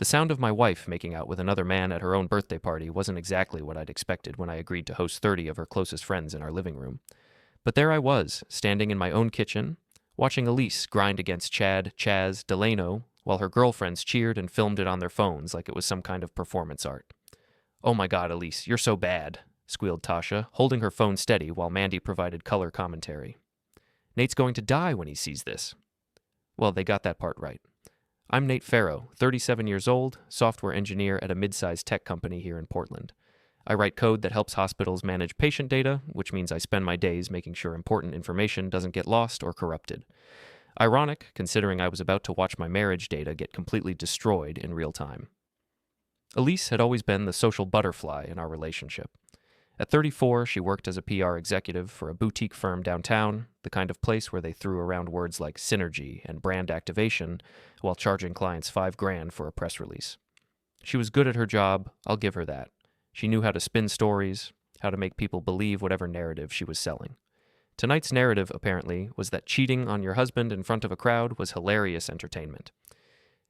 The sound of my wife making out with another man at her own birthday party wasn't exactly what I'd expected when I agreed to host 30 of her closest friends in our living room. But there I was, standing in my own kitchen, watching Elise grind against Chad, Chaz, Delano, while her girlfriends cheered and filmed it on their phones like it was some kind of performance art. "Oh my God, Elise, you're so bad," squealed Tasha, holding her phone steady while Mandy provided color commentary. "Nate's going to die when he sees this." Well, they got that part right. I'm Nate Farrow, 37 years old, software engineer at a mid-sized tech company here in Portland. I write code that helps hospitals manage patient data, which means I spend my days making sure important information doesn't get lost or corrupted. Ironic, considering I was about to watch my marriage data get completely destroyed in real time. Elise had always been the social butterfly in our relationship. At 34, she worked as a PR executive for a boutique firm downtown, the kind of place where they threw around words like synergy and brand activation while charging clients $5,000 for a press release. She was good at her job, I'll give her that. She knew how to spin stories, how to make people believe whatever narrative she was selling. Tonight's narrative, apparently, was that cheating on your husband in front of a crowd was hilarious entertainment.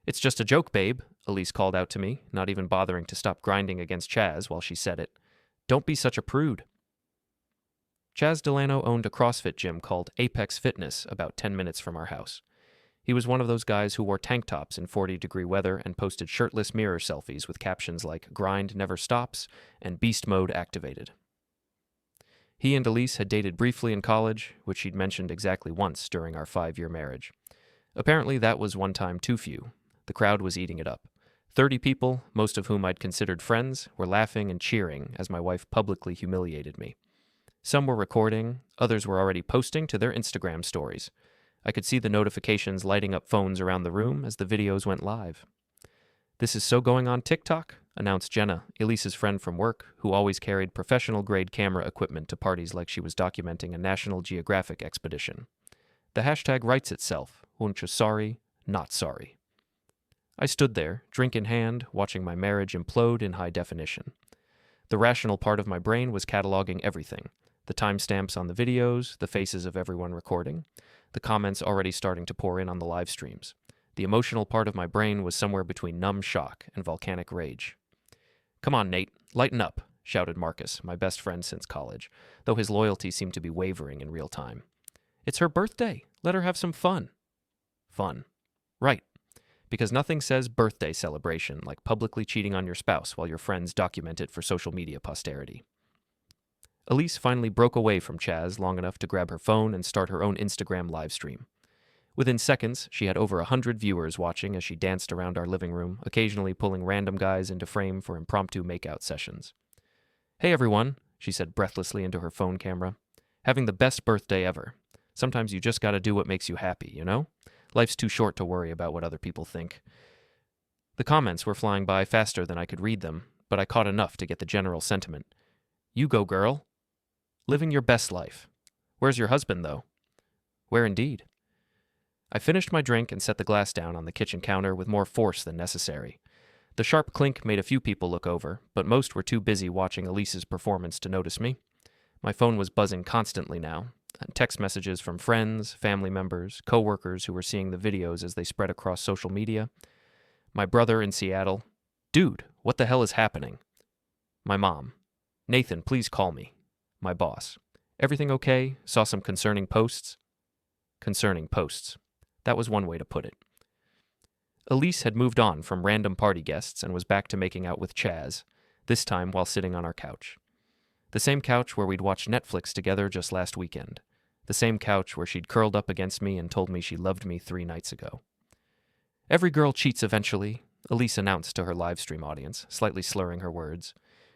"It's just a joke, babe," Elise called out to me, not even bothering to stop grinding against Chaz while she said it. "Don't be such a prude." Chaz Delano owned a CrossFit gym called Apex Fitness about 10 minutes from our house. He was one of those guys who wore tank tops in 40-degree weather and posted shirtless mirror selfies with captions like "Grind never stops" and "Beast mode activated." He and Elise had dated briefly in college, which she'd mentioned exactly once during our 5-year marriage. Apparently that was one time too few. The crowd was eating it up. 30 people, most of whom I'd considered friends, were laughing and cheering as my wife publicly humiliated me. Some were recording, others were already posting to their Instagram stories. I could see the notifications lighting up phones around the room as the videos went live. "This is so going on TikTok," announced Jenna, Elise's friend from work, who always carried professional-grade camera equipment to parties like she was documenting a National Geographic expedition. "The hashtag writes itself, won't you sorry, not sorry." I stood there, drink in hand, watching my marriage implode in high definition. The rational part of my brain was cataloging everything. The timestamps on the videos, the faces of everyone recording, the comments already starting to pour in on the live streams. The emotional part of my brain was somewhere between numb shock and volcanic rage. "Come on, Nate, lighten up," shouted Marcus, my best friend since college, though his loyalty seemed to be wavering in real time. "It's her birthday. Let her have some fun." Fun. Right. Because nothing says birthday celebration like publicly cheating on your spouse while your friends document it for social media posterity. Elise finally broke away from Chaz long enough to grab her phone and start her own Instagram livestream. Within seconds, she had over 100 viewers watching as she danced around our living room, occasionally pulling random guys into frame for impromptu makeout sessions. "Hey everyone," she said breathlessly into her phone camera. "Having the best birthday ever. Sometimes you just gotta do what makes you happy, you know? Life's too short to worry about what other people think." The comments were flying by faster than I could read them, but I caught enough to get the general sentiment. "You go, girl. Living your best life. Where's your husband, though?" Where indeed? I finished my drink and set the glass down on the kitchen counter with more force than necessary. The sharp clink made a few people look over, but most were too busy watching Elise's performance to notice me. My phone was buzzing constantly now, and text messages from friends, family members, coworkers who were seeing the videos as they spread across social media. My brother in Seattle. "Dude, what the hell is happening?" My mom. "Nathan, please call me." My boss. "Everything okay? Saw some concerning posts." Concerning posts. That was one way to put it. Elise had moved on from random party guests and was back to making out with Chaz, this time while sitting on our couch. The same couch where we'd watched Netflix together just last weekend. The same couch where she'd curled up against me and told me she loved me 3 nights ago. "Every girl cheats eventually," Elise announced to her livestream audience, slightly slurring her words.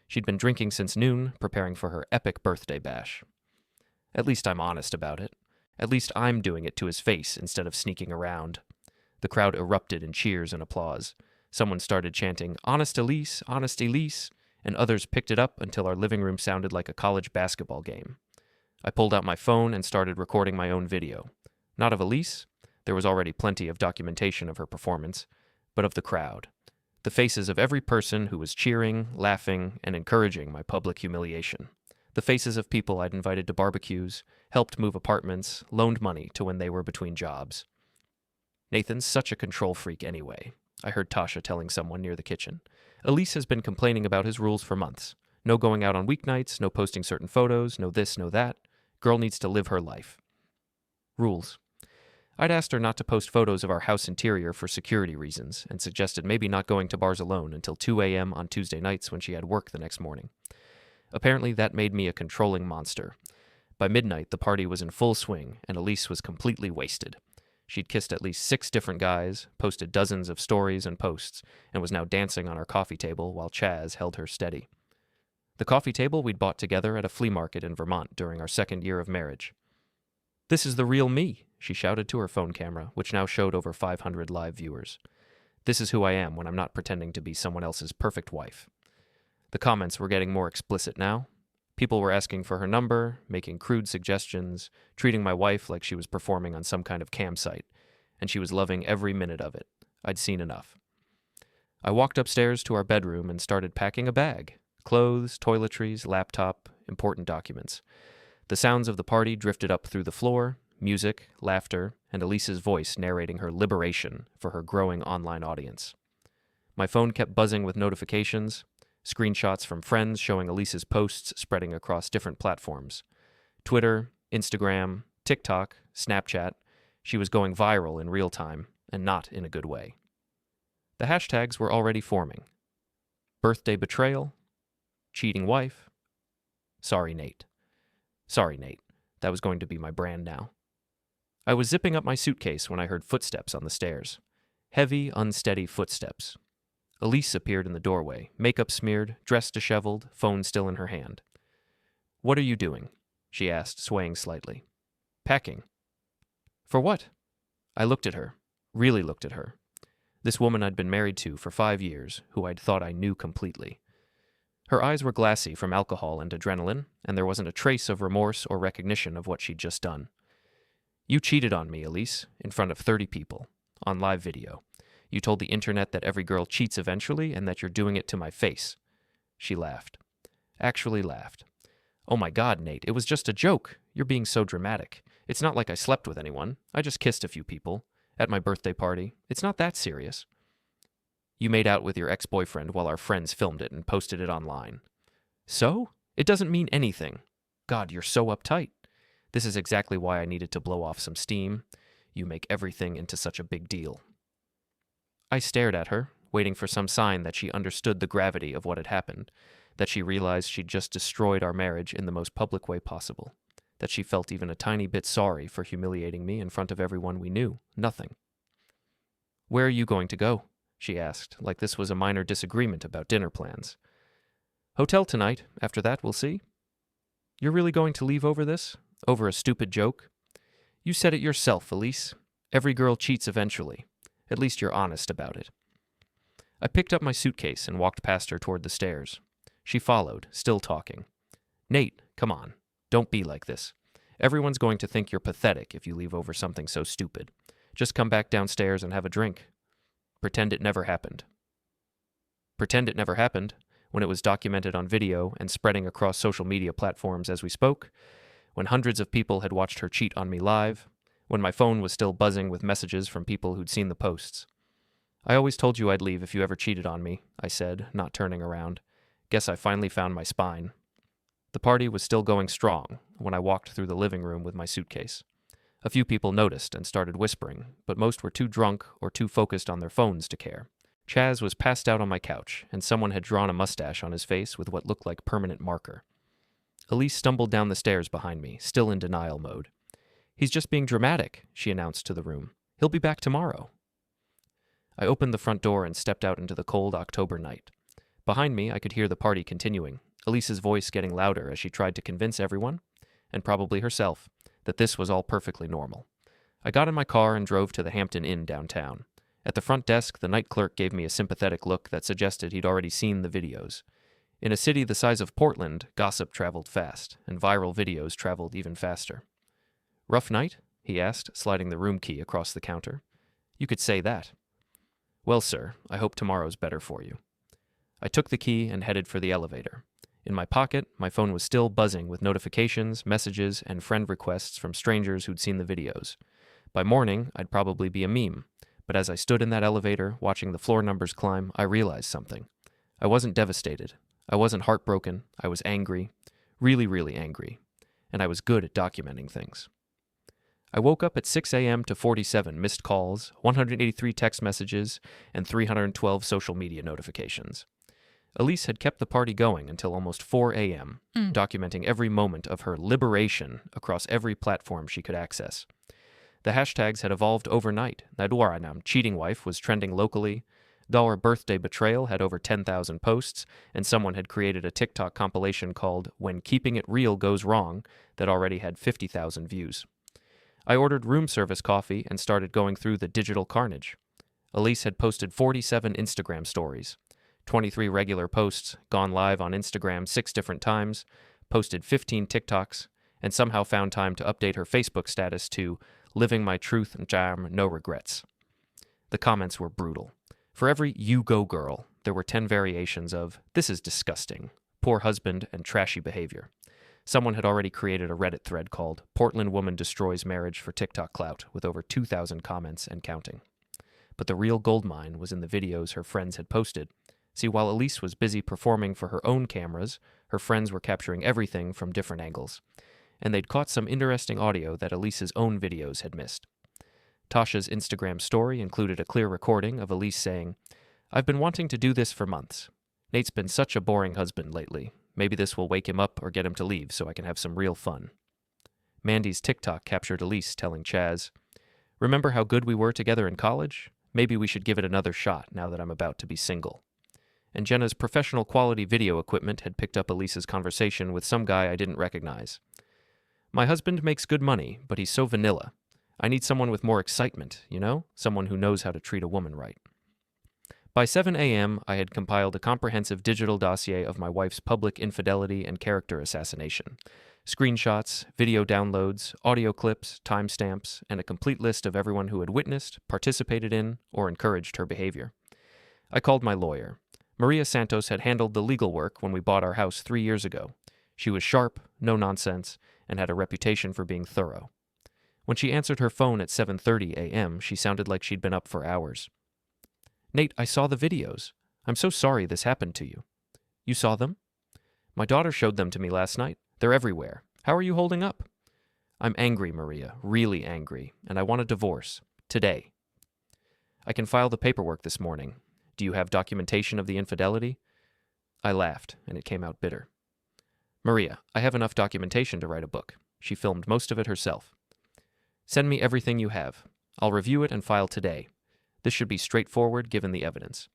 She'd been drinking since noon, preparing for her epic birthday bash. At least I'm honest about it. At least I'm doing it to his face instead of sneaking around. The crowd erupted in cheers and applause. Someone started chanting, honest Elise," and others picked it up until our living room sounded like a college basketball game. I pulled out my phone and started recording my own video. Not of Elise, there was already plenty of documentation of her performance, but of the crowd. The faces of every person who was cheering, laughing, and encouraging my public humiliation. The faces of people I'd invited to barbecues, helped move apartments, loaned money to when they were between jobs. "Nathan's such a control freak anyway," I heard Tasha telling someone near the kitchen. Elise has been complaining about his rules for months. No going out on weeknights, no posting certain photos, no this, no that. Girl needs to live her life. Rules. I'd asked her not to post photos of our house interior for security reasons, and suggested maybe not going to bars alone until 2 a.m. on Tuesday nights when she had work the next morning. Apparently that made me a controlling monster. By midnight, the party was in full swing, and Elise was completely wasted. She'd kissed at least 6 different guys, posted dozens of stories and posts, and was now dancing on our coffee table while Chaz held her steady. The coffee table we'd bought together at a flea market in Vermont during our 2nd year of marriage. "This is the real me," she shouted to her phone camera, which now showed over 500 live viewers. "This is who I am when I'm not pretending to be someone else's perfect wife." The comments were getting more explicit now. People were asking for her number, making crude suggestions, treating my wife like she was performing on some kind of campsite, and she was loving every minute of it. I'd seen enough. I walked upstairs to our bedroom and started packing a bag. Clothes, toiletries, laptop, important documents. The sounds of the party drifted up through the floor, music, laughter, and Elise's voice narrating her liberation for her growing online audience. My phone kept buzzing with notifications, screenshots from friends showing Elise's posts spreading across different platforms. Twitter, Instagram, TikTok, Snapchat. She was going viral in real time, and not in a good way. The hashtags were already forming. Birthday betrayal, cheating wife, sorry Nate. Sorry Nate, that was going to be my brand now. I was zipping up my suitcase when I heard footsteps on the stairs. Heavy, unsteady footsteps. Elise appeared in the doorway, makeup smeared, dress disheveled, phone still in her hand. "What are you doing?" she asked, swaying slightly. "Packing." "For what?" I looked at her, really looked at her. This woman I'd been married to for 5 years, who I'd thought I knew completely. Her eyes were glassy from alcohol and adrenaline, and there wasn't a trace of remorse or recognition of what she'd just done. "You cheated on me, Elise, in front of 30 people, on live video. You told the internet that every girl cheats eventually and that you're doing it to my face." She laughed. Actually laughed. "Oh my God, Nate, it was just a joke. You're being so dramatic. It's not like I slept with anyone. I just kissed a few people. At my birthday party. It's not that serious." "You made out with your ex-boyfriend while our friends filmed it and posted it online." "So? It doesn't mean anything. God, you're so uptight. This is exactly why I needed to blow off some steam. You make everything into such a big deal." I stared at her, waiting for some sign that she understood the gravity of what had happened, that she realized she'd just destroyed our marriage in the most public way possible, that she felt even a tiny bit sorry for humiliating me in front of everyone we knew. Nothing. "Where are you going to go?" she asked, like this was a minor disagreement about dinner plans. "Hotel tonight. After that, we'll see." "You're really going to leave over this? Over a stupid joke?" "You said it yourself, Elise. Every girl cheats eventually. At least you're honest about it." I picked up my suitcase and walked past her toward the stairs. She followed, still talking. "Nate, come on. Don't be like this. Everyone's going to think you're pathetic if you leave over something so stupid. Just come back downstairs and have a drink. Pretend it never happened." Pretend it never happened, when it was documented on video and spreading across social media platforms as we spoke, when hundreds of people had watched her cheat on me live, when my phone was still buzzing with messages from people who'd seen the posts. "I always told you I'd leave if you ever cheated on me," I said, not turning around. Guess I finally found my spine. The party was still going strong when I walked through the living room with my suitcase. A few people noticed and started whispering, but most were too drunk or too focused on their phones to care. Chaz was passed out on my couch, and someone had drawn a mustache on his face with what looked like permanent marker. Elise stumbled down the stairs behind me, still in denial mode. "He's just being dramatic," she announced to the room. "He'll be back tomorrow." I opened the front door and stepped out into the cold October night. Behind me, I could hear the party continuing, Elise's voice getting louder as she tried to convince everyone, and probably herself, that this was all perfectly normal. I got in my car and drove to the Hampton Inn downtown. At the front desk, the night clerk gave me a sympathetic look that suggested he'd already seen the videos. In a city the size of Portland, gossip traveled fast, and viral videos traveled even faster. "Rough night?" he asked, sliding the room key across the counter. "You could say that." "Well, sir, I hope tomorrow's better for you." I took the key and headed for the elevator. In my pocket, my phone was still buzzing with notifications, messages, and friend requests from strangers who'd seen the videos. By morning, I'd probably be a meme, But as I stood in that elevator, watching the floor numbers climb, I realized something. I wasn't devastated. I wasn't heartbroken. I was angry. Really, really angry. And I was good at documenting things. I woke up at 6 a.m. to 47 missed calls, 183 text messages, and 312 social media notifications. Elise had kept the party going until almost 4 a.m., documenting every moment of her liberation across every platform she could access. The hashtags had evolved overnight. Naduaranam cheating wife was trending locally. Dollar birthday betrayal had over 10,000 posts, and someone had created a TikTok compilation called When Keeping It Real Goes Wrong that already had 50,000 views. I ordered room service coffee and started going through the digital carnage. Elise had posted 47 Instagram stories, 23 regular posts, gone live on Instagram 6 different times, posted 15 TikToks, and somehow found time to update her Facebook status to living my truth and charm, no regrets. The comments were brutal. For every "you go girl," there were 10 variations of "this is disgusting," "poor husband," and "trashy behavior." Someone had already created a Reddit thread called Portland Woman Destroys Marriage for TikTok Clout with over 2,000 comments and counting. But the real goldmine was in the videos her friends had posted. See, while Elise was busy performing for her own cameras, her friends were capturing everything from different angles. And they'd caught some interesting audio that Elise's own videos had missed. Tasha's Instagram story included a clear recording of Elise saying, "I've been wanting to do this for months. Nate's been such a boring husband lately. Maybe this will wake him up or get him to leave so I can have some real fun." Mandy's TikTok captured Elise telling Chaz, "Remember how good we were together in college? Maybe we should give it another shot now that I'm about to be single." And Jenna's professional quality video equipment had picked up Elise's conversation with some guy I didn't recognize. "My husband makes good money, but he's so vanilla. I need someone with more excitement, you know? Someone who knows how to treat a woman right." By 7 a.m., I had compiled a comprehensive digital dossier of my wife's public infidelity and character assassination. Screenshots, video downloads, audio clips, timestamps, and a complete list of everyone who had witnessed, participated in, or encouraged her behavior. I called my lawyer. Maria Santos had handled the legal work when we bought our house 3 years ago. She was sharp, no nonsense, and had a reputation for being thorough. When she answered her phone at 7:30 a.m., she sounded like she'd been up for hours. "Nate, I saw the videos. I'm so sorry this happened to you." "You saw them?" "My daughter showed them to me last night. They're everywhere. How are you holding up?" "I'm angry, Maria, really angry, and I want a divorce. Today." "I can file the paperwork this morning. Do you have documentation of the infidelity?" I laughed, and it came out bitter. "Maria, I have enough documentation to write a book. She filmed most of it herself. Send me everything you have. I'll review it and file today. This should be straightforward given the evidence."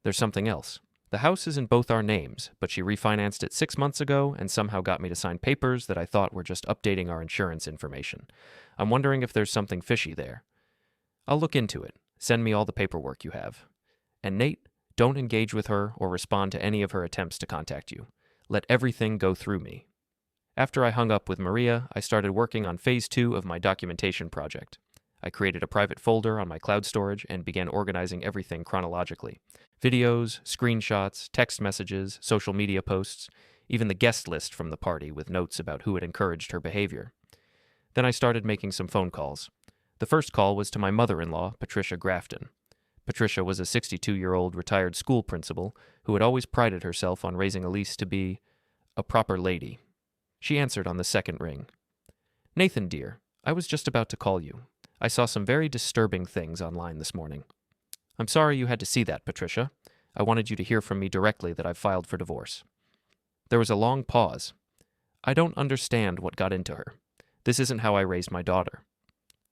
"There's something else. The house is in both our names, but she refinanced it 6 months ago and somehow got me to sign papers that I thought were just updating our insurance information. I'm wondering if there's something fishy there." "I'll look into it. Send me all the paperwork you have. And Nate, don't engage with her or respond to any of her attempts to contact you. Let everything go through me." After I hung up with Maria, I started working on phase 2 of my documentation project. I created a private folder on my cloud storage and began organizing everything chronologically. Videos, screenshots, text messages, social media posts, even the guest list from the party with notes about who had encouraged her behavior. Then I started making some phone calls. The first call was to my mother-in-law, Patricia Grafton. Patricia was a 62-year-old retired school principal who had always prided herself on raising Elise to be a proper lady. She answered on the second ring. "Nathan, dear, I was just about to call you. I saw some very disturbing things online this morning." "I'm sorry you had to see that, Patricia. I wanted you to hear from me directly that I've filed for divorce." There was a long pause. "I don't understand what got into her. This isn't how I raised my daughter."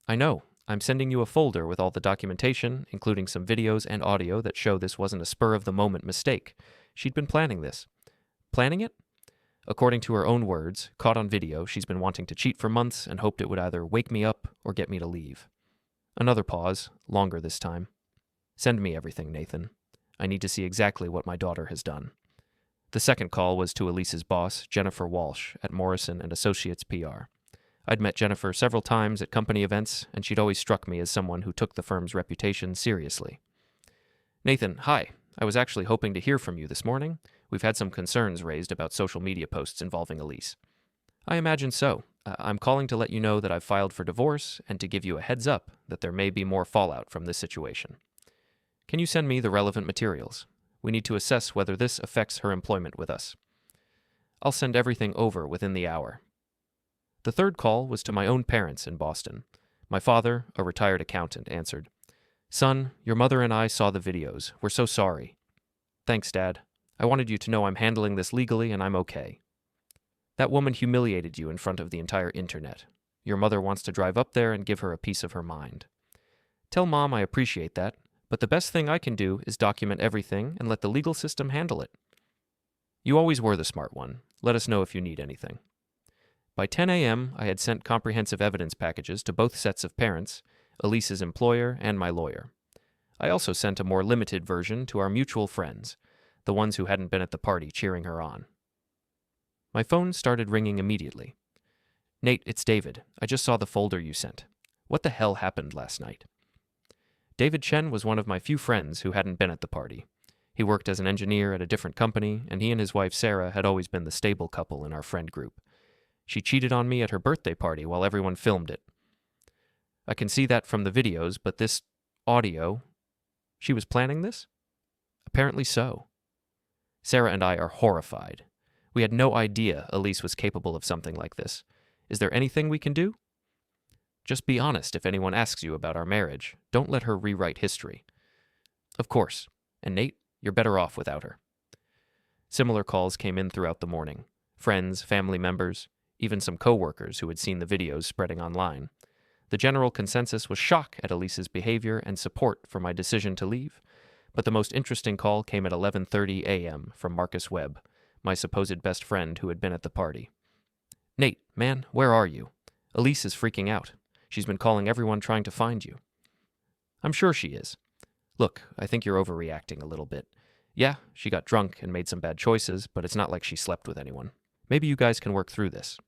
"I know. I'm sending you a folder with all the documentation, including some videos and audio that show this wasn't a spur-of-the-moment mistake. She'd been planning this." "Planning it?" According to her own words, caught on video, she's been wanting to cheat for months and hoped it would either wake me up or get me to leave. Another pause, longer this time. "Send me everything, Nathan. I need to see exactly what my daughter has done." The second call was to Elise's boss, Jennifer Walsh, at Morrison & Associates PR. I'd met Jennifer several times at company events, and she'd always struck me as someone who took the firm's reputation seriously. "Nathan, hi. I was actually hoping to hear from you this morning. We've had some concerns raised about social media posts involving Elise." "I imagine so. I'm calling to let you know that I've filed for divorce and to give you a heads up that there may be more fallout from this situation. Can you send me the relevant materials? We need to assess whether this affects her employment with us. I'll send everything over within the hour. The third call was to my own parents in Boston. My father, a retired accountant, answered. Son, your mother and I saw the videos. We're so sorry. Thanks, Dad. I wanted you to know I'm handling this legally and I'm okay. That woman humiliated you in front of the entire internet. Your mother wants to drive up there and give her a piece of her mind. Tell Mom I appreciate that, but the best thing I can do is document everything and let the legal system handle it. You always were the smart one. Let us know if you need anything. By 10 a.m., I had sent comprehensive evidence packages to both sets of parents, Elise's employer and my lawyer. I also sent a more limited version to our mutual friends, the ones who hadn't been at the party cheering her on. My phone started ringing immediately. Nate, it's David. I just saw the folder you sent. What the hell happened last night? David Chen was one of my few friends who hadn't been at the party. He worked as an engineer at a different company, and he and his wife Sarah had always been the stable couple in our friend group. She cheated on me at her birthday party while everyone filmed it. I can see that from the videos, but this audio... She was planning this? Apparently so. Sarah and I are horrified. We had no idea Elise was capable of something like this. Is there anything we can do? Just be honest if anyone asks you about our marriage. Don't let her rewrite history. Of course. And Nate, you're better off without her. Similar calls came in throughout the morning. Friends, family members, even some co-workers who had seen the videos spreading online. The general consensus was shock at Elise's behavior and support for my decision to leave, but the most interesting call came at 11:30 a.m. from Marcus Webb, my supposed best friend who had been at the party. Nate, man, where are you? Elise is freaking out. She's been calling everyone trying to find you. I'm sure she is. Look, I think you're overreacting a little bit. Yeah, she got drunk and made some bad choices, but it's not like she slept with anyone. Maybe you guys can work through this.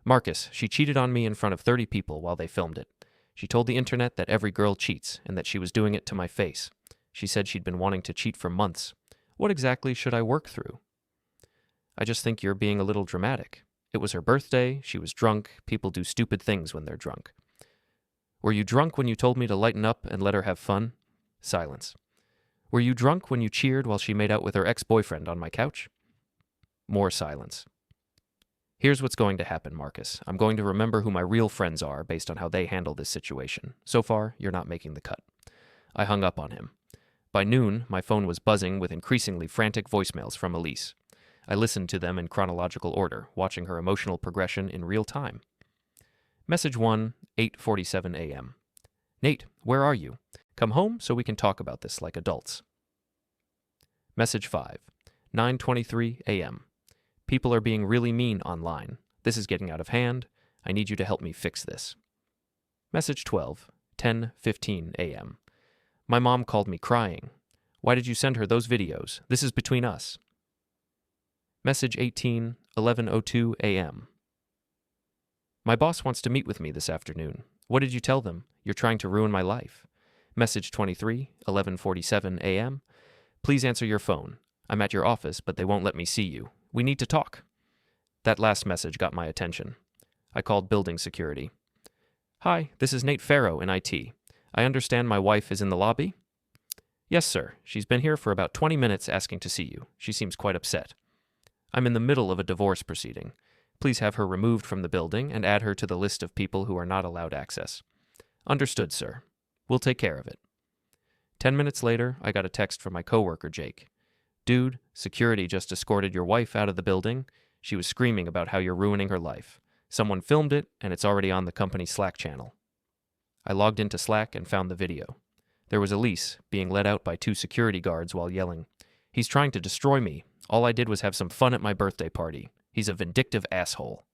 Marcus, she cheated on me in front of 30 people while they filmed it. She told the internet that every girl cheats and that she was doing it to my face. She said she'd been wanting to cheat for months. What exactly should I work through? I just think you're being a little dramatic. It was her birthday, she was drunk, people do stupid things when they're drunk. Were you drunk when you told me to lighten up and let her have fun? Silence. Were you drunk when you cheered while she made out with her ex-boyfriend on my couch? More silence. Here's what's going to happen, Marcus. I'm going to remember who my real friends are based on how they handle this situation. So far, you're not making the cut. I hung up on him. By noon, my phone was buzzing with increasingly frantic voicemails from Elise. I listened to them in chronological order, watching her emotional progression in real time. Message 1, 8:47 a.m. Nate, where are you? Come home so we can talk about this like adults. Message 5, 9:23 a.m. People are being really mean online. This is getting out of hand. I need you to help me fix this. Message 12, 10:15 a.m. My mom called me crying. Why did you send her those videos? This is between us. Message 18, 11:02 a.m. My boss wants to meet with me this afternoon. What did you tell them? You're trying to ruin my life. Message 23, 11:47 a.m. Please answer your phone. I'm at your office, but they won't let me see you. We need to talk. That last message got my attention. I called building security. Hi, this is Nate Farrow in IT. I understand my wife is in the lobby? Yes, sir. She's been here for about 20 minutes asking to see you. She seems quite upset. I'm in the middle of a divorce proceeding. Please have her removed from the building and add her to the list of people who are not allowed access. Understood, sir. We'll take care of it. 10 minutes later, I got a text from my coworker, Jake. Dude, security just escorted your wife out of the building. She was screaming about how you're ruining her life. Someone filmed it, and it's already on the company Slack channel. I logged into Slack and found the video. There was Elise being led out by 2 security guards while yelling, "He's trying to destroy me. All I did was have some fun at my birthday party. He's a vindictive asshole."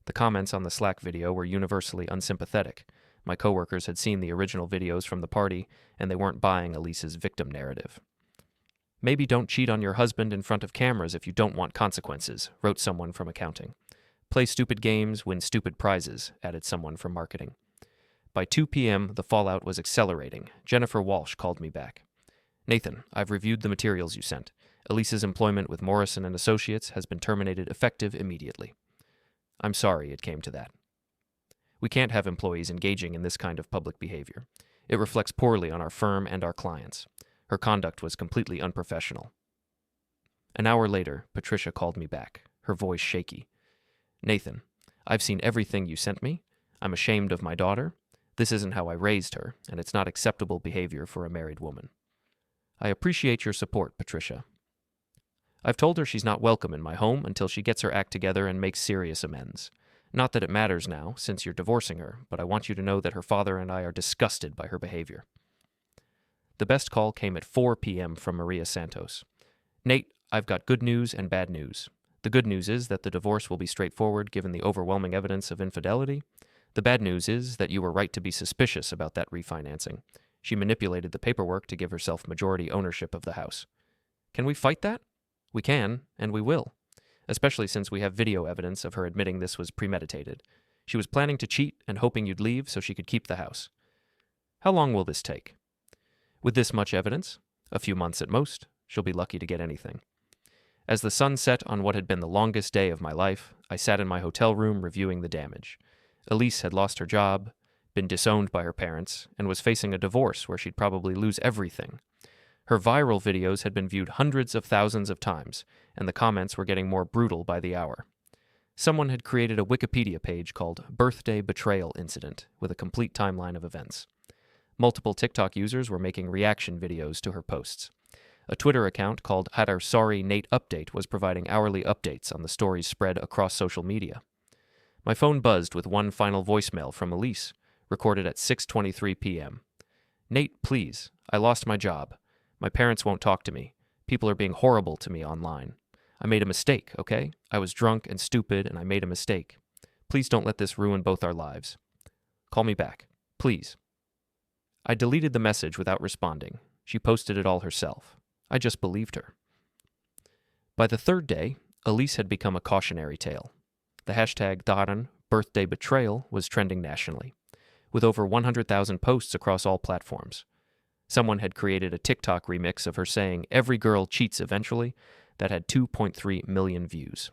The comments on the Slack video were universally unsympathetic. My coworkers had seen the original videos from the party, and they weren't buying Elise's victim narrative. Maybe don't cheat on your husband in front of cameras if you don't want consequences, wrote someone from accounting. Play stupid games, win stupid prizes, added someone from marketing. By 2 p.m., the fallout was accelerating. Jennifer Walsh called me back. Nathan, I've reviewed the materials you sent. Elise's employment with Morrison & Associates has been terminated effective immediately. I'm sorry it came to that. We can't have employees engaging in this kind of public behavior. It reflects poorly on our firm and our clients. Her conduct was completely unprofessional. An hour later, Patricia called me back, her voice shaky. Nathan, I've seen everything you sent me. I'm ashamed of my daughter. This isn't how I raised her, and it's not acceptable behavior for a married woman. I appreciate your support, Patricia. I've told her she's not welcome in my home until she gets her act together and makes serious amends. Not that it matters now, since you're divorcing her, but I want you to know that her father and I are disgusted by her behavior. The best call came at 4 p.m. from Maria Santos. Nate, I've got good news and bad news. The good news is that the divorce will be straightforward given the overwhelming evidence of infidelity. The bad news is that you were right to be suspicious about that refinancing. She manipulated the paperwork to give herself majority ownership of the house. Can we fight that? We can, and we will. Especially since we have video evidence of her admitting this was premeditated. She was planning to cheat and hoping you'd leave so she could keep the house. How long will this take? With this much evidence, a few months at most, she'll be lucky to get anything. As the sun set on what had been the longest day of my life, I sat in my hotel room reviewing the damage. Elise had lost her job, been disowned by her parents, and was facing a divorce where she'd probably lose everything. Her viral videos had been viewed hundreds of thousands of times, and the comments were getting more brutal by the hour. Someone had created a Wikipedia page called Birthday Betrayal Incident with a complete timeline of events. Multiple TikTok users were making reaction videos to her posts. A Twitter account called @OurSorryNateUpdate was providing hourly updates on the stories spread across social media. My phone buzzed with one final voicemail from Elise, recorded at 6:23 p.m. Nate, please, I lost my job. My parents won't talk to me. People are being horrible to me online. I made a mistake, okay? I was drunk and stupid, and I made a mistake. Please don't let this ruin both our lives. Call me back, please. I deleted the message without responding. She posted it all herself. I just believed her. By the third day, Elise had become a cautionary tale. The hashtag Daran, birthday betrayal, was trending nationally, with over 100,000 posts across all platforms. Someone had created a TikTok remix of her saying, "Every girl cheats eventually," that had 2.3 million views.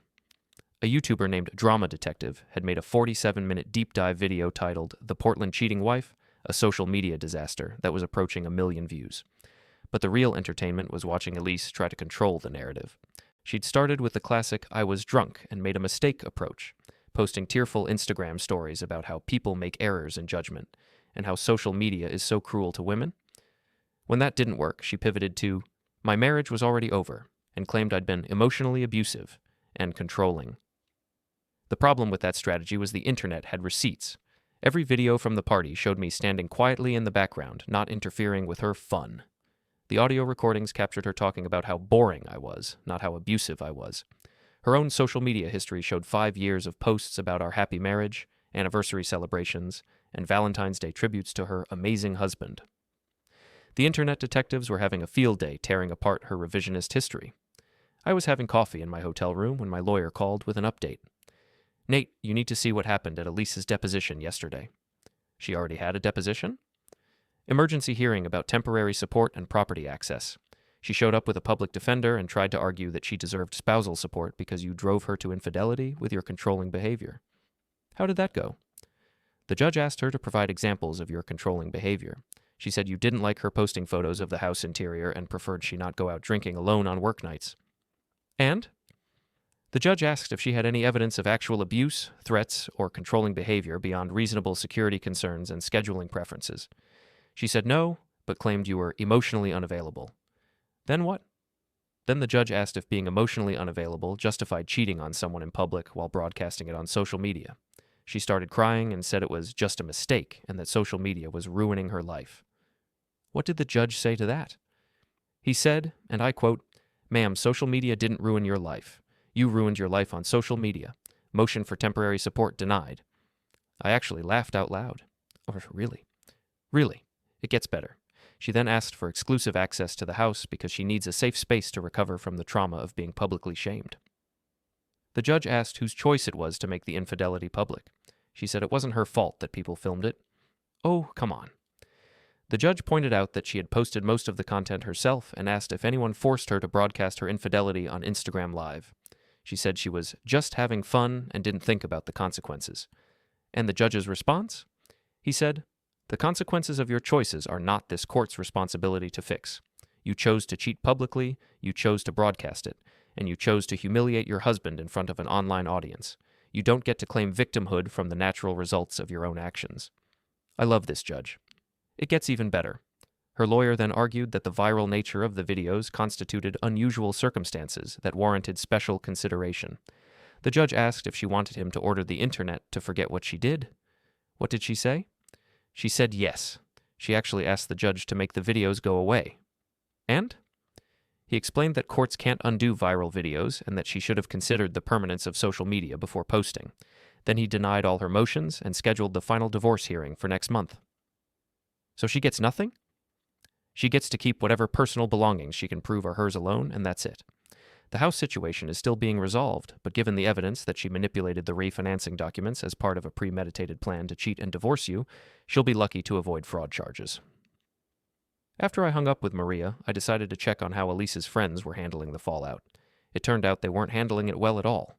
A YouTuber named Drama Detective had made a 47-minute deep dive video titled "The Portland Cheating Wife, a Social Media Disaster" that was approaching 1 million views. But the real entertainment was watching Elise try to control the narrative. She'd started with the classic "I was drunk and made a mistake" approach, posting tearful Instagram stories about how people make errors in judgment and how social media is so cruel to women. When that didn't work, she pivoted to, "My marriage was already over," and claimed I'd been emotionally abusive and controlling. The problem with that strategy was the internet had receipts. Every video from the party showed me standing quietly in the background, not interfering with her fun. The audio recordings captured her talking about how boring I was, not how abusive I was. Her own social media history showed 5 years of posts about our happy marriage, anniversary celebrations, and Valentine's Day tributes to her amazing husband. The internet detectives were having a field day tearing apart her revisionist history. I was having coffee in my hotel room when my lawyer called with an update. Nate, you need to see what happened at Elise's deposition yesterday. She already had a deposition? Emergency hearing about temporary support and property access. She showed up with a public defender and tried to argue that she deserved spousal support because you drove her to infidelity with your controlling behavior. How did that go? The judge asked her to provide examples of your controlling behavior. She said you didn't like her posting photos of the house interior and preferred she not go out drinking alone on work nights. And? The judge asked if she had any evidence of actual abuse, threats, or controlling behavior beyond reasonable security concerns and scheduling preferences. She said no, but claimed you were emotionally unavailable. Then what? Then the judge asked if being emotionally unavailable justified cheating on someone in public while broadcasting it on social media. She started crying and said it was just a mistake and that social media was ruining her life. What did the judge say to that? He said, and I quote, "Ma'am, social media didn't ruin your life. You ruined your life on social media. Motion for temporary support denied." I actually laughed out loud. Oh, really? Really? It gets better. She then asked for exclusive access to the house because she needs a safe space to recover from the trauma of being publicly shamed. The judge asked whose choice it was to make the infidelity public. She said it wasn't her fault that people filmed it. Oh, come on. The judge pointed out that she had posted most of the content herself and asked if anyone forced her to broadcast her infidelity on Instagram Live. She said she was just having fun and didn't think about the consequences. And the judge's response? He said, "The consequences of your choices are not this court's responsibility to fix. You chose to cheat publicly, you chose to broadcast it, and you chose to humiliate your husband in front of an online audience. You don't get to claim victimhood from the natural results of your own actions." I love this judge. It gets even better. Her lawyer then argued that the viral nature of the videos constituted unusual circumstances that warranted special consideration. The judge asked if she wanted him to order the internet to forget what she did. What did she say? She said yes. She actually asked the judge to make the videos go away. And? He explained that courts can't undo viral videos and that she should have considered the permanence of social media before posting. Then he denied all her motions and scheduled the final divorce hearing for next month. So she gets nothing? She gets to keep whatever personal belongings she can prove are hers alone, and that's it. The house situation is still being resolved, but given the evidence that she manipulated the refinancing documents as part of a premeditated plan to cheat and divorce you, she'll be lucky to avoid fraud charges. After I hung up with Maria, I decided to check on how Elise's friends were handling the fallout. It turned out they weren't handling it well at all.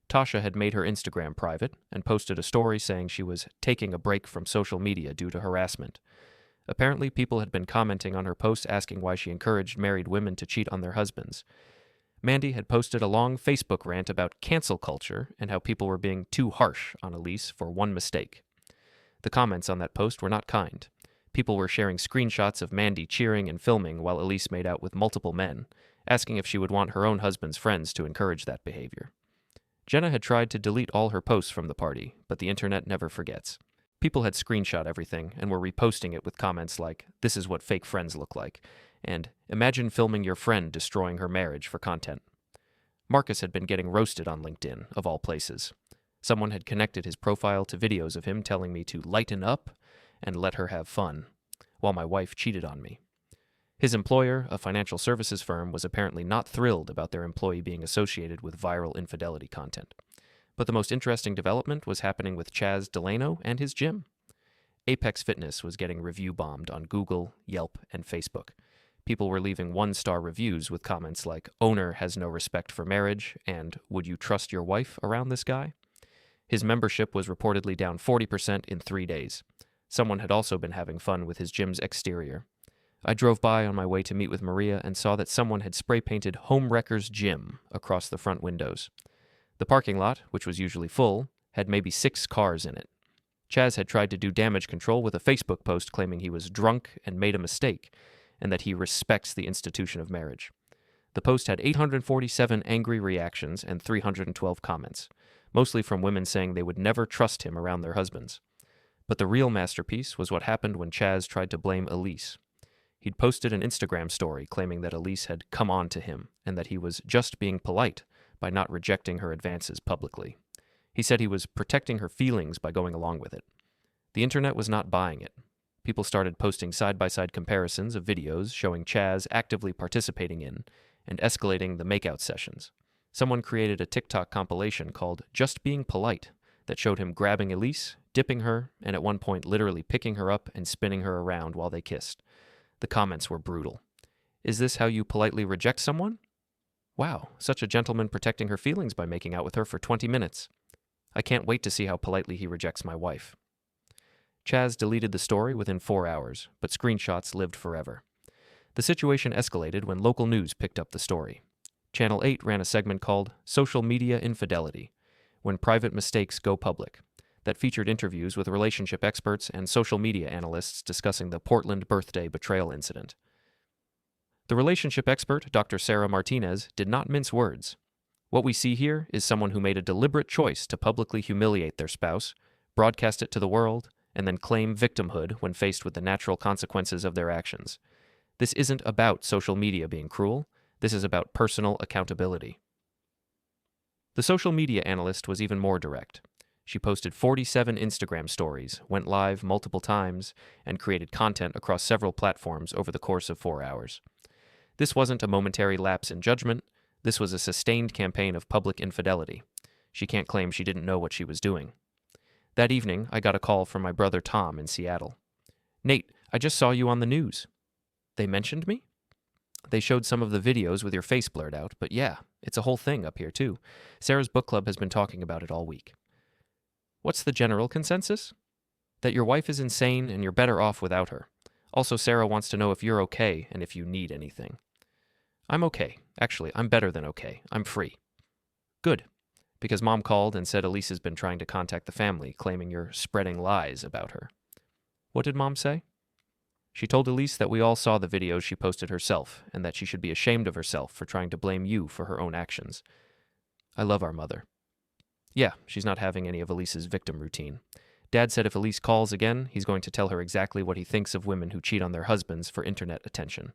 Tasha had made her Instagram private and posted a story saying she was taking a break from social media due to harassment. Apparently, people had been commenting on her posts asking why she encouraged married women to cheat on their husbands. Mandy had posted a long Facebook rant about cancel culture and how people were being too harsh on Elise for one mistake. The comments on that post were not kind. People were sharing screenshots of Mandy cheering and filming while Elise made out with multiple men, asking if she would want her own husband's friends to encourage that behavior. Jenna had tried to delete all her posts from the party, but the internet never forgets. People had screenshot everything and were reposting it with comments like, "This is what fake friends look like," and "Imagine filming your friend destroying her marriage for content." Marcus had been getting roasted on LinkedIn, of all places. Someone had connected his profile to videos of him telling me to lighten up and let her have fun, while my wife cheated on me. His employer, a financial services firm, was apparently not thrilled about their employee being associated with viral infidelity content. But the most interesting development was happening with Chaz Delano and his gym. Apex Fitness was getting review bombed on Google, Yelp, and Facebook. People were leaving one-star reviews with comments like, "Owner has no respect for marriage," and "Would you trust your wife around this guy?" His membership was reportedly down 40% in 3 days. Someone had also been having fun with his gym's exterior. I drove by on my way to meet with Maria and saw that someone had spray-painted Homewreckers Gym across the front windows. The parking lot, which was usually full, had maybe 6 cars in it. Chaz had tried to do damage control with a Facebook post claiming he was drunk and made a mistake, and that he respects the institution of marriage. The post had 847 angry reactions and 312 comments, mostly from women saying they would never trust him around their husbands. But the real masterpiece was what happened when Chaz tried to blame Elise. He'd posted an Instagram story claiming that Elise had come on to him and that he was just being polite by not rejecting her advances publicly. He said he was protecting her feelings by going along with it. The internet was not buying it. People started posting side-by-side comparisons of videos showing Chaz actively participating in and escalating the makeout sessions. Someone created a TikTok compilation called "Just Being Polite" that showed him grabbing Elise, dipping her, and at one point literally picking her up and spinning her around while they kissed. The comments were brutal. "Is this how you politely reject someone? Wow, such a gentleman protecting her feelings by making out with her for 20 minutes. I can't wait to see how politely he rejects my wife." Chaz deleted the story within 4 hours, but screenshots lived forever. The situation escalated when local news picked up the story. Channel 8 ran a segment called "Social Media Infidelity," when private mistakes go public, that featured interviews with relationship experts and social media analysts discussing the Portland birthday betrayal incident. The relationship expert, Dr. Sarah Martinez, did not mince words. What we see here is someone who made a deliberate choice to publicly humiliate their spouse, broadcast it to the world, and then claim victimhood when faced with the natural consequences of their actions. This isn't about social media being cruel. This is about personal accountability. The social media analyst was even more direct. She posted 47 Instagram stories, went live multiple times, and created content across several platforms over the course of 4 hours. This wasn't a momentary lapse in judgment. This was a sustained campaign of public infidelity. She can't claim she didn't know what she was doing. That evening, I got a call from my brother Tom in Seattle. "Nate, I just saw you on the news." "They mentioned me?" They showed some of the videos with your face blurred out, but yeah, it's a whole thing up here too. Sarah's book club has been talking about it all week. What's the general consensus? That your wife is insane and you're better off without her. Also, Sarah wants to know if you're okay and if you need anything. I'm okay. Actually, I'm better than okay. I'm free. Good. Because Mom called and said Elise has been trying to contact the family, claiming you're spreading lies about her. What did Mom say? She told Elise that we all saw the videos she posted herself, and that she should be ashamed of herself for trying to blame you for her own actions. I love our mother. Yeah, she's not having any of Elise's victim routine. Dad said if Elise calls again, he's going to tell her exactly what he thinks of women who cheat on their husbands for internet attention.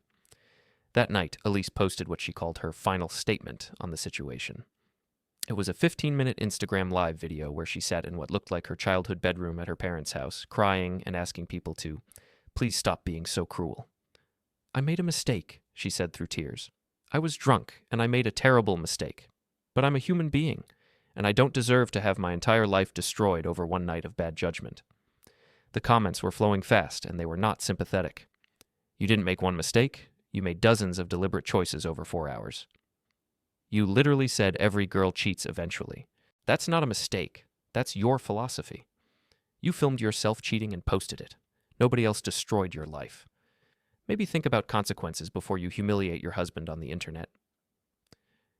That night, Elise posted what she called her final statement on the situation. It was a 15-minute Instagram live video where she sat in what looked like her childhood bedroom at her parents' house, crying and asking people to, "Please stop being so cruel." "I made a mistake," she said through tears. "I was drunk, and I made a terrible mistake. But I'm a human being, and I don't deserve to have my entire life destroyed over one night of bad judgment." The comments were flowing fast, and they were not sympathetic. "You didn't make one mistake. You made dozens of deliberate choices over 4 hours. You literally said every girl cheats eventually. That's not a mistake. That's your philosophy. You filmed yourself cheating and posted it. Nobody else destroyed your life. Maybe think about consequences before you humiliate your husband on the internet.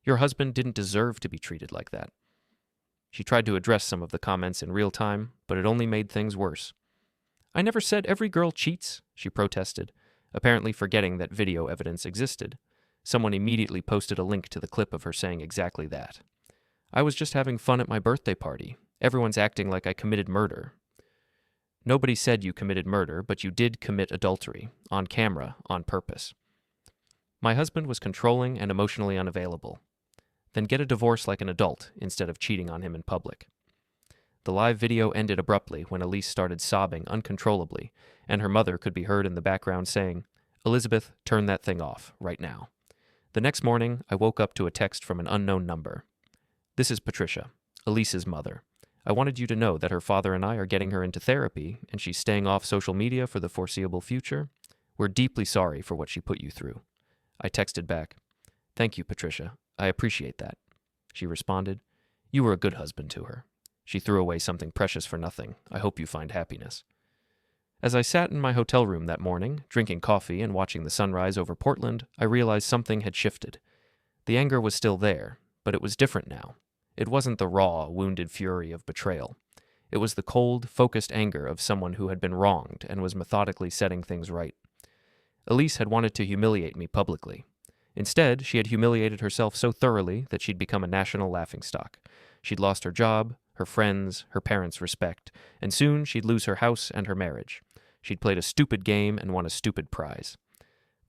Your husband didn't deserve to be treated like that." She tried to address some of the comments in real time, but it only made things worse. "I never said every girl cheats," she protested, apparently forgetting that video evidence existed. Someone immediately posted a link to the clip of her saying exactly that. "I was just having fun at my birthday party. Everyone's acting like I committed murder." Nobody said you committed murder, but you did commit adultery, on camera, on purpose. "My husband was controlling and emotionally unavailable." Then get a divorce like an adult instead of cheating on him in public. The live video ended abruptly when Elise started sobbing uncontrollably, and her mother could be heard in the background saying, "Elizabeth, turn that thing off, right now." The next morning, I woke up to a text from an unknown number. "This is Patricia, Elise's mother. I wanted you to know that her father and I are getting her into therapy, and she's staying off social media for the foreseeable future. We're deeply sorry for what she put you through." I texted back, "Thank you, Patricia. I appreciate that." She responded, "You were a good husband to her. She threw away something precious for nothing. I hope you find happiness." As I sat in my hotel room that morning, drinking coffee and watching the sunrise over Portland, I realized something had shifted. The anger was still there, but it was different now. It wasn't the raw, wounded fury of betrayal. It was the cold, focused anger of someone who had been wronged and was methodically setting things right. Elise had wanted to humiliate me publicly. Instead, she had humiliated herself so thoroughly that she'd become a national laughingstock. She'd lost her job, her friends, her parents' respect, and soon she'd lose her house and her marriage. She'd played a stupid game and won a stupid prize.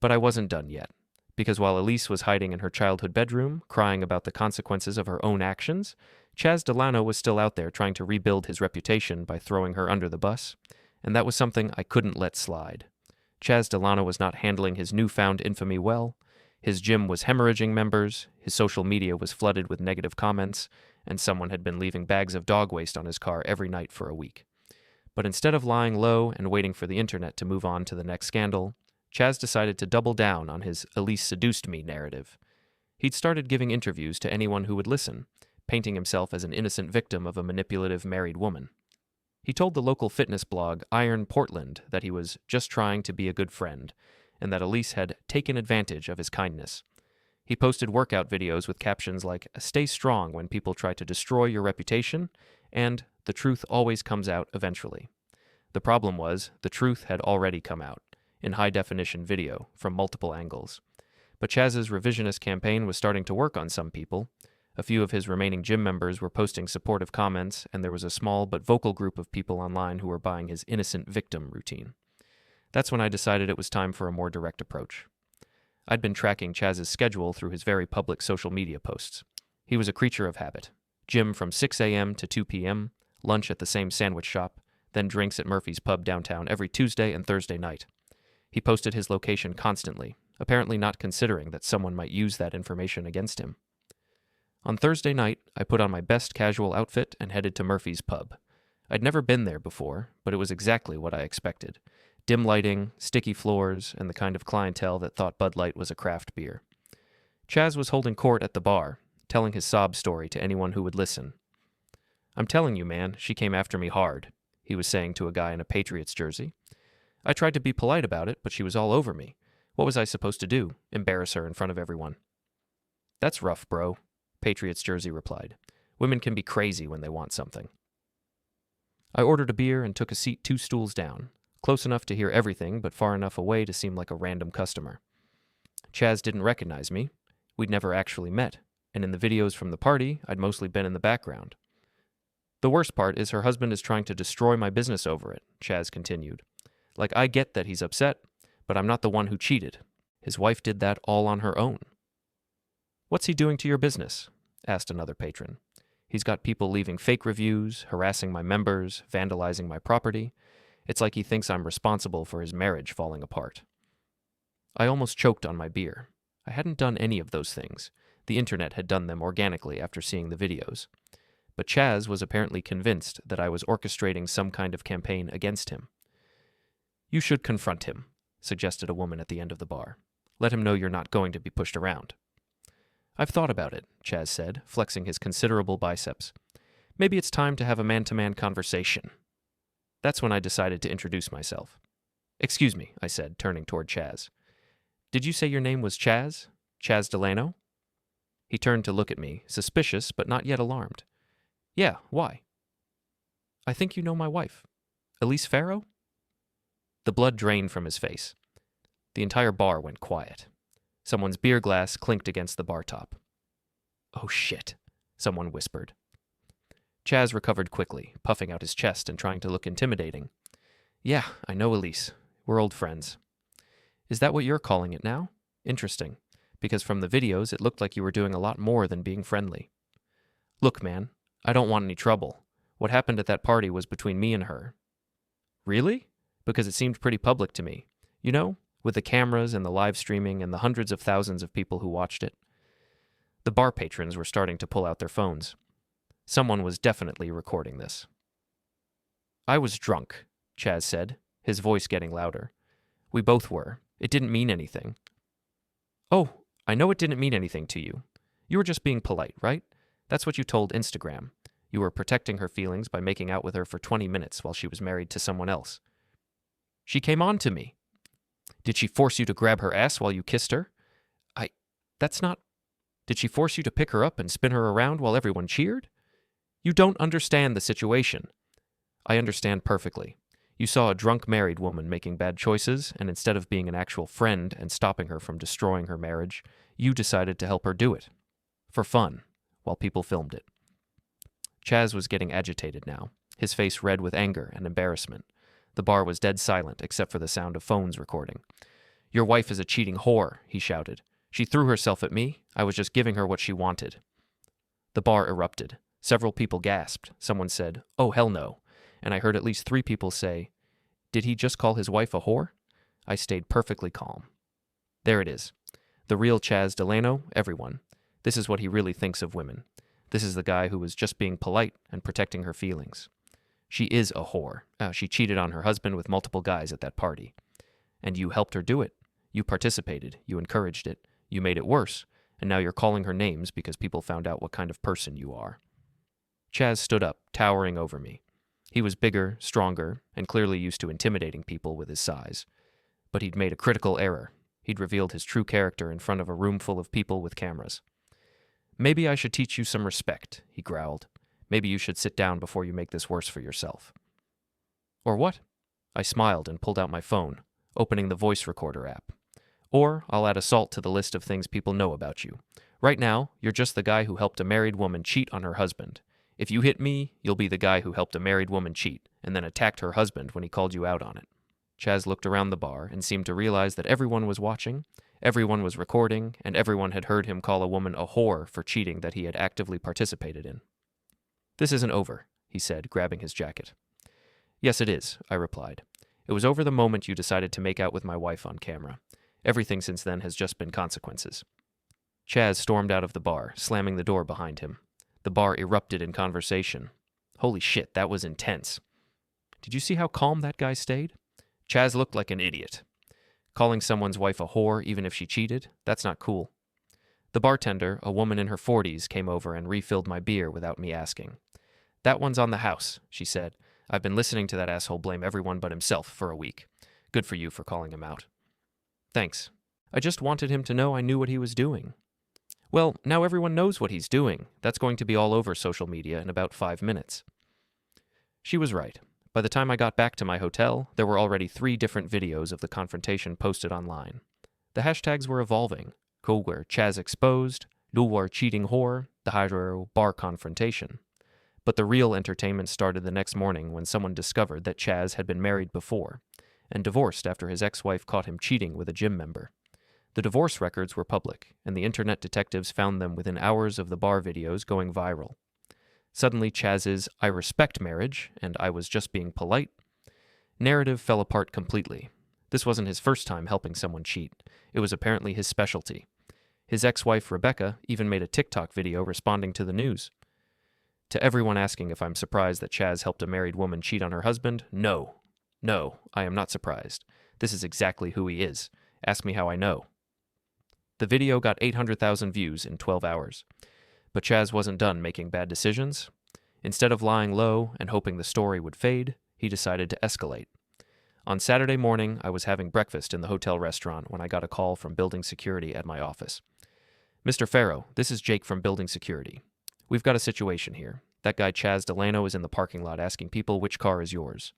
But I wasn't done yet, because while Elise was hiding in her childhood bedroom, crying about the consequences of her own actions, Chaz Delano was still out there trying to rebuild his reputation by throwing her under the bus, and that was something I couldn't let slide. Chaz Delano was not handling his newfound infamy well. His gym was hemorrhaging members, his social media was flooded with negative comments, and someone had been leaving bags of dog waste on his car every night for a week. But instead of lying low and waiting for the internet to move on to the next scandal, Chaz decided to double down on his "Elise seduced me" narrative. He'd started giving interviews to anyone who would listen, painting himself as an innocent victim of a manipulative married woman. He told the local fitness blog Iron Portland that he was just trying to be a good friend, and that Elise had taken advantage of his kindness. He posted workout videos with captions like, "Stay strong when people try to destroy your reputation," and "The truth always comes out eventually." The problem was, the truth had already come out, in high-definition video, from multiple angles. But Chaz's revisionist campaign was starting to work on some people. A few of his remaining gym members were posting supportive comments, and there was a small but vocal group of people online who were buying his innocent victim routine. That's when I decided it was time for a more direct approach. I'd been tracking Chaz's schedule through his very public social media posts. He was a creature of habit. Gym from 6 a.m. to 2 p.m., lunch at the same sandwich shop, then drinks at Murphy's Pub downtown every Tuesday and Thursday night. He posted his location constantly, apparently not considering that someone might use that information against him. On Thursday night, I put on my best casual outfit and headed to Murphy's Pub. I'd never been there before, but it was exactly what I expected. Dim lighting, sticky floors, and the kind of clientele that thought Bud Light was a craft beer. Chaz was holding court at the bar, telling his sob story to anyone who would listen. "I'm telling you, man, she came after me hard," he was saying to a guy in a Patriots jersey. "I tried to be polite about it, but she was all over me. What was I supposed to do? Embarrass her in front of everyone?" "That's rough, bro," Patriots jersey replied. "Women can be crazy when they want something." I ordered a beer and took a seat 2 stools down, close enough to hear everything but far enough away to seem like a random customer. Chaz didn't recognize me. We'd never actually met, and in the videos from the party, I'd mostly been in the background. "The worst part is her husband is trying to destroy my business over it," Chaz continued. "Like, I get that he's upset, but I'm not the one who cheated. His wife did that all on her own." "What's he doing to your business?" asked another patron. "He's got people leaving fake reviews, harassing my members, vandalizing my property. It's like he thinks I'm responsible for his marriage falling apart." I almost choked on my beer. I hadn't done any of those things. The internet had done them organically after seeing the videos. But Chaz was apparently convinced that I was orchestrating some kind of campaign against him. "You should confront him," suggested a woman at the end of the bar. "Let him know you're not going to be pushed around." "I've thought about it," Chaz said, flexing his considerable biceps. "Maybe it's time to have a man-to-man conversation." That's when I decided to introduce myself. "Excuse me," I said, turning toward Chaz. "Did you say your name was Chaz? Chaz Delano?" He turned to look at me, suspicious but not yet alarmed. "Yeah, why?" "I think you know my wife. Elise Farrow?" The blood drained from his face. The entire bar went quiet. Someone's beer glass clinked against the bar top. "Oh shit," someone whispered. Chaz recovered quickly, puffing out his chest and trying to look intimidating. "Yeah, I know Elise. We're old friends." "Is that what you're calling it now? Interesting, because from the videos it looked like you were doing a lot more than being friendly." "Look, man, I don't want any trouble. What happened at that party was between me and her." "Really? Because it seemed pretty public to me. You know, with the cameras and the live streaming and the hundreds of thousands of people who watched it." The bar patrons were starting to pull out their phones. Someone was definitely recording this. "I was drunk," Chaz said, his voice getting louder. "We both were. It didn't mean anything." "Oh, I know it didn't mean anything to you. You were just being polite, right? That's what you told Instagram. You were protecting her feelings by making out with her for 20 minutes while she was married to someone else." "She came on to me." "Did she force you to grab her ass while you kissed her?" That's not... "Did she force you to pick her up and spin her around while everyone cheered?" "You don't understand the situation." "I understand perfectly. You saw a drunk married woman making bad choices, and instead of being an actual friend and stopping her from destroying her marriage, you decided to help her do it. For fun, while people filmed it." Chaz was getting agitated now, his face red with anger and embarrassment. The bar was dead silent except for the sound of phones recording. "Your wife is a cheating whore," he shouted. "She threw herself at me. I was just giving her what she wanted." The bar erupted. Several people gasped. Someone said, "Oh, hell no." And I heard at least 3 people say, "Did he just call his wife a whore?" I stayed perfectly calm. There it is. The real Chaz Delano, everyone. This is what he really thinks of women. This is the guy who was just being polite and protecting her feelings. She is a whore. She cheated on her husband with multiple guys at that party. And you helped her do it. You participated. You encouraged it. You made it worse. And now you're calling her names because people found out what kind of person you are. Chaz stood up, towering over me. He was bigger, stronger, and clearly used to intimidating people with his size. But he'd made a critical error. He'd revealed his true character in front of a room full of people with cameras. "Maybe I should teach you some respect," he growled. "Maybe you should sit down before you make this worse for yourself." "Or what?" I smiled and pulled out my phone, opening the voice recorder app. "Or I'll add assault to the list of things people know about you. Right now, you're just the guy who helped a married woman cheat on her husband. If you hit me, you'll be the guy who helped a married woman cheat and then attacked her husband when he called you out on it." Chaz looked around the bar and seemed to realize that everyone was watching, everyone was recording, and everyone had heard him call a woman a whore for cheating that he had actively participated in. "This isn't over," he said, grabbing his jacket. "Yes, it is," I replied. "It was over the moment you decided to make out with my wife on camera. Everything since then has just been consequences." Chaz stormed out of the bar, slamming the door behind him. The bar erupted in conversation. Holy shit, that was intense. "Did you see how calm that guy stayed? Chaz looked like an idiot. Calling someone's wife a whore even if she cheated, that's not cool. The bartender, a woman in her 40s, came over and refilled my beer without me asking. "That one's on the house," she said. "I've been listening to that asshole blame everyone but himself for a week. Good for you for calling him out." "Thanks. I just wanted him to know I knew what he was doing." "Well, now everyone knows what he's doing. That's going to be all over social media in about 5 minutes." She was right. By the time I got back to my hotel, there were already 3 different videos of the confrontation posted online. The hashtags were evolving. Ko were Chaz exposed, Lu were cheating whore, the Hydro bar confrontation. But the real entertainment started the next morning when someone discovered that Chaz had been married before and divorced after his ex-wife caught him cheating with a gym member. The divorce records were public, and the internet detectives found them within hours of the bar videos going viral. Suddenly, Chaz's "I respect marriage" and "I was just being polite" narrative fell apart completely. This wasn't his first time helping someone cheat. It was apparently his specialty. His ex-wife, Rebecca, even made a TikTok video responding to the news. To everyone asking if I'm surprised that Chaz helped a married woman cheat on her husband, no. No, I am not surprised. This is exactly who he is. Ask me how I know. The video got 800,000 views in 12 hours. But Chaz wasn't done making bad decisions. Instead of lying low and hoping the story would fade, he decided to escalate. On Saturday morning, I was having breakfast in the hotel restaurant when I got a call from building security at my office. "Mr. Farrow, this is Jake from building security. We've got a situation here. That guy Chaz Delano is in the parking lot asking people which car is yours."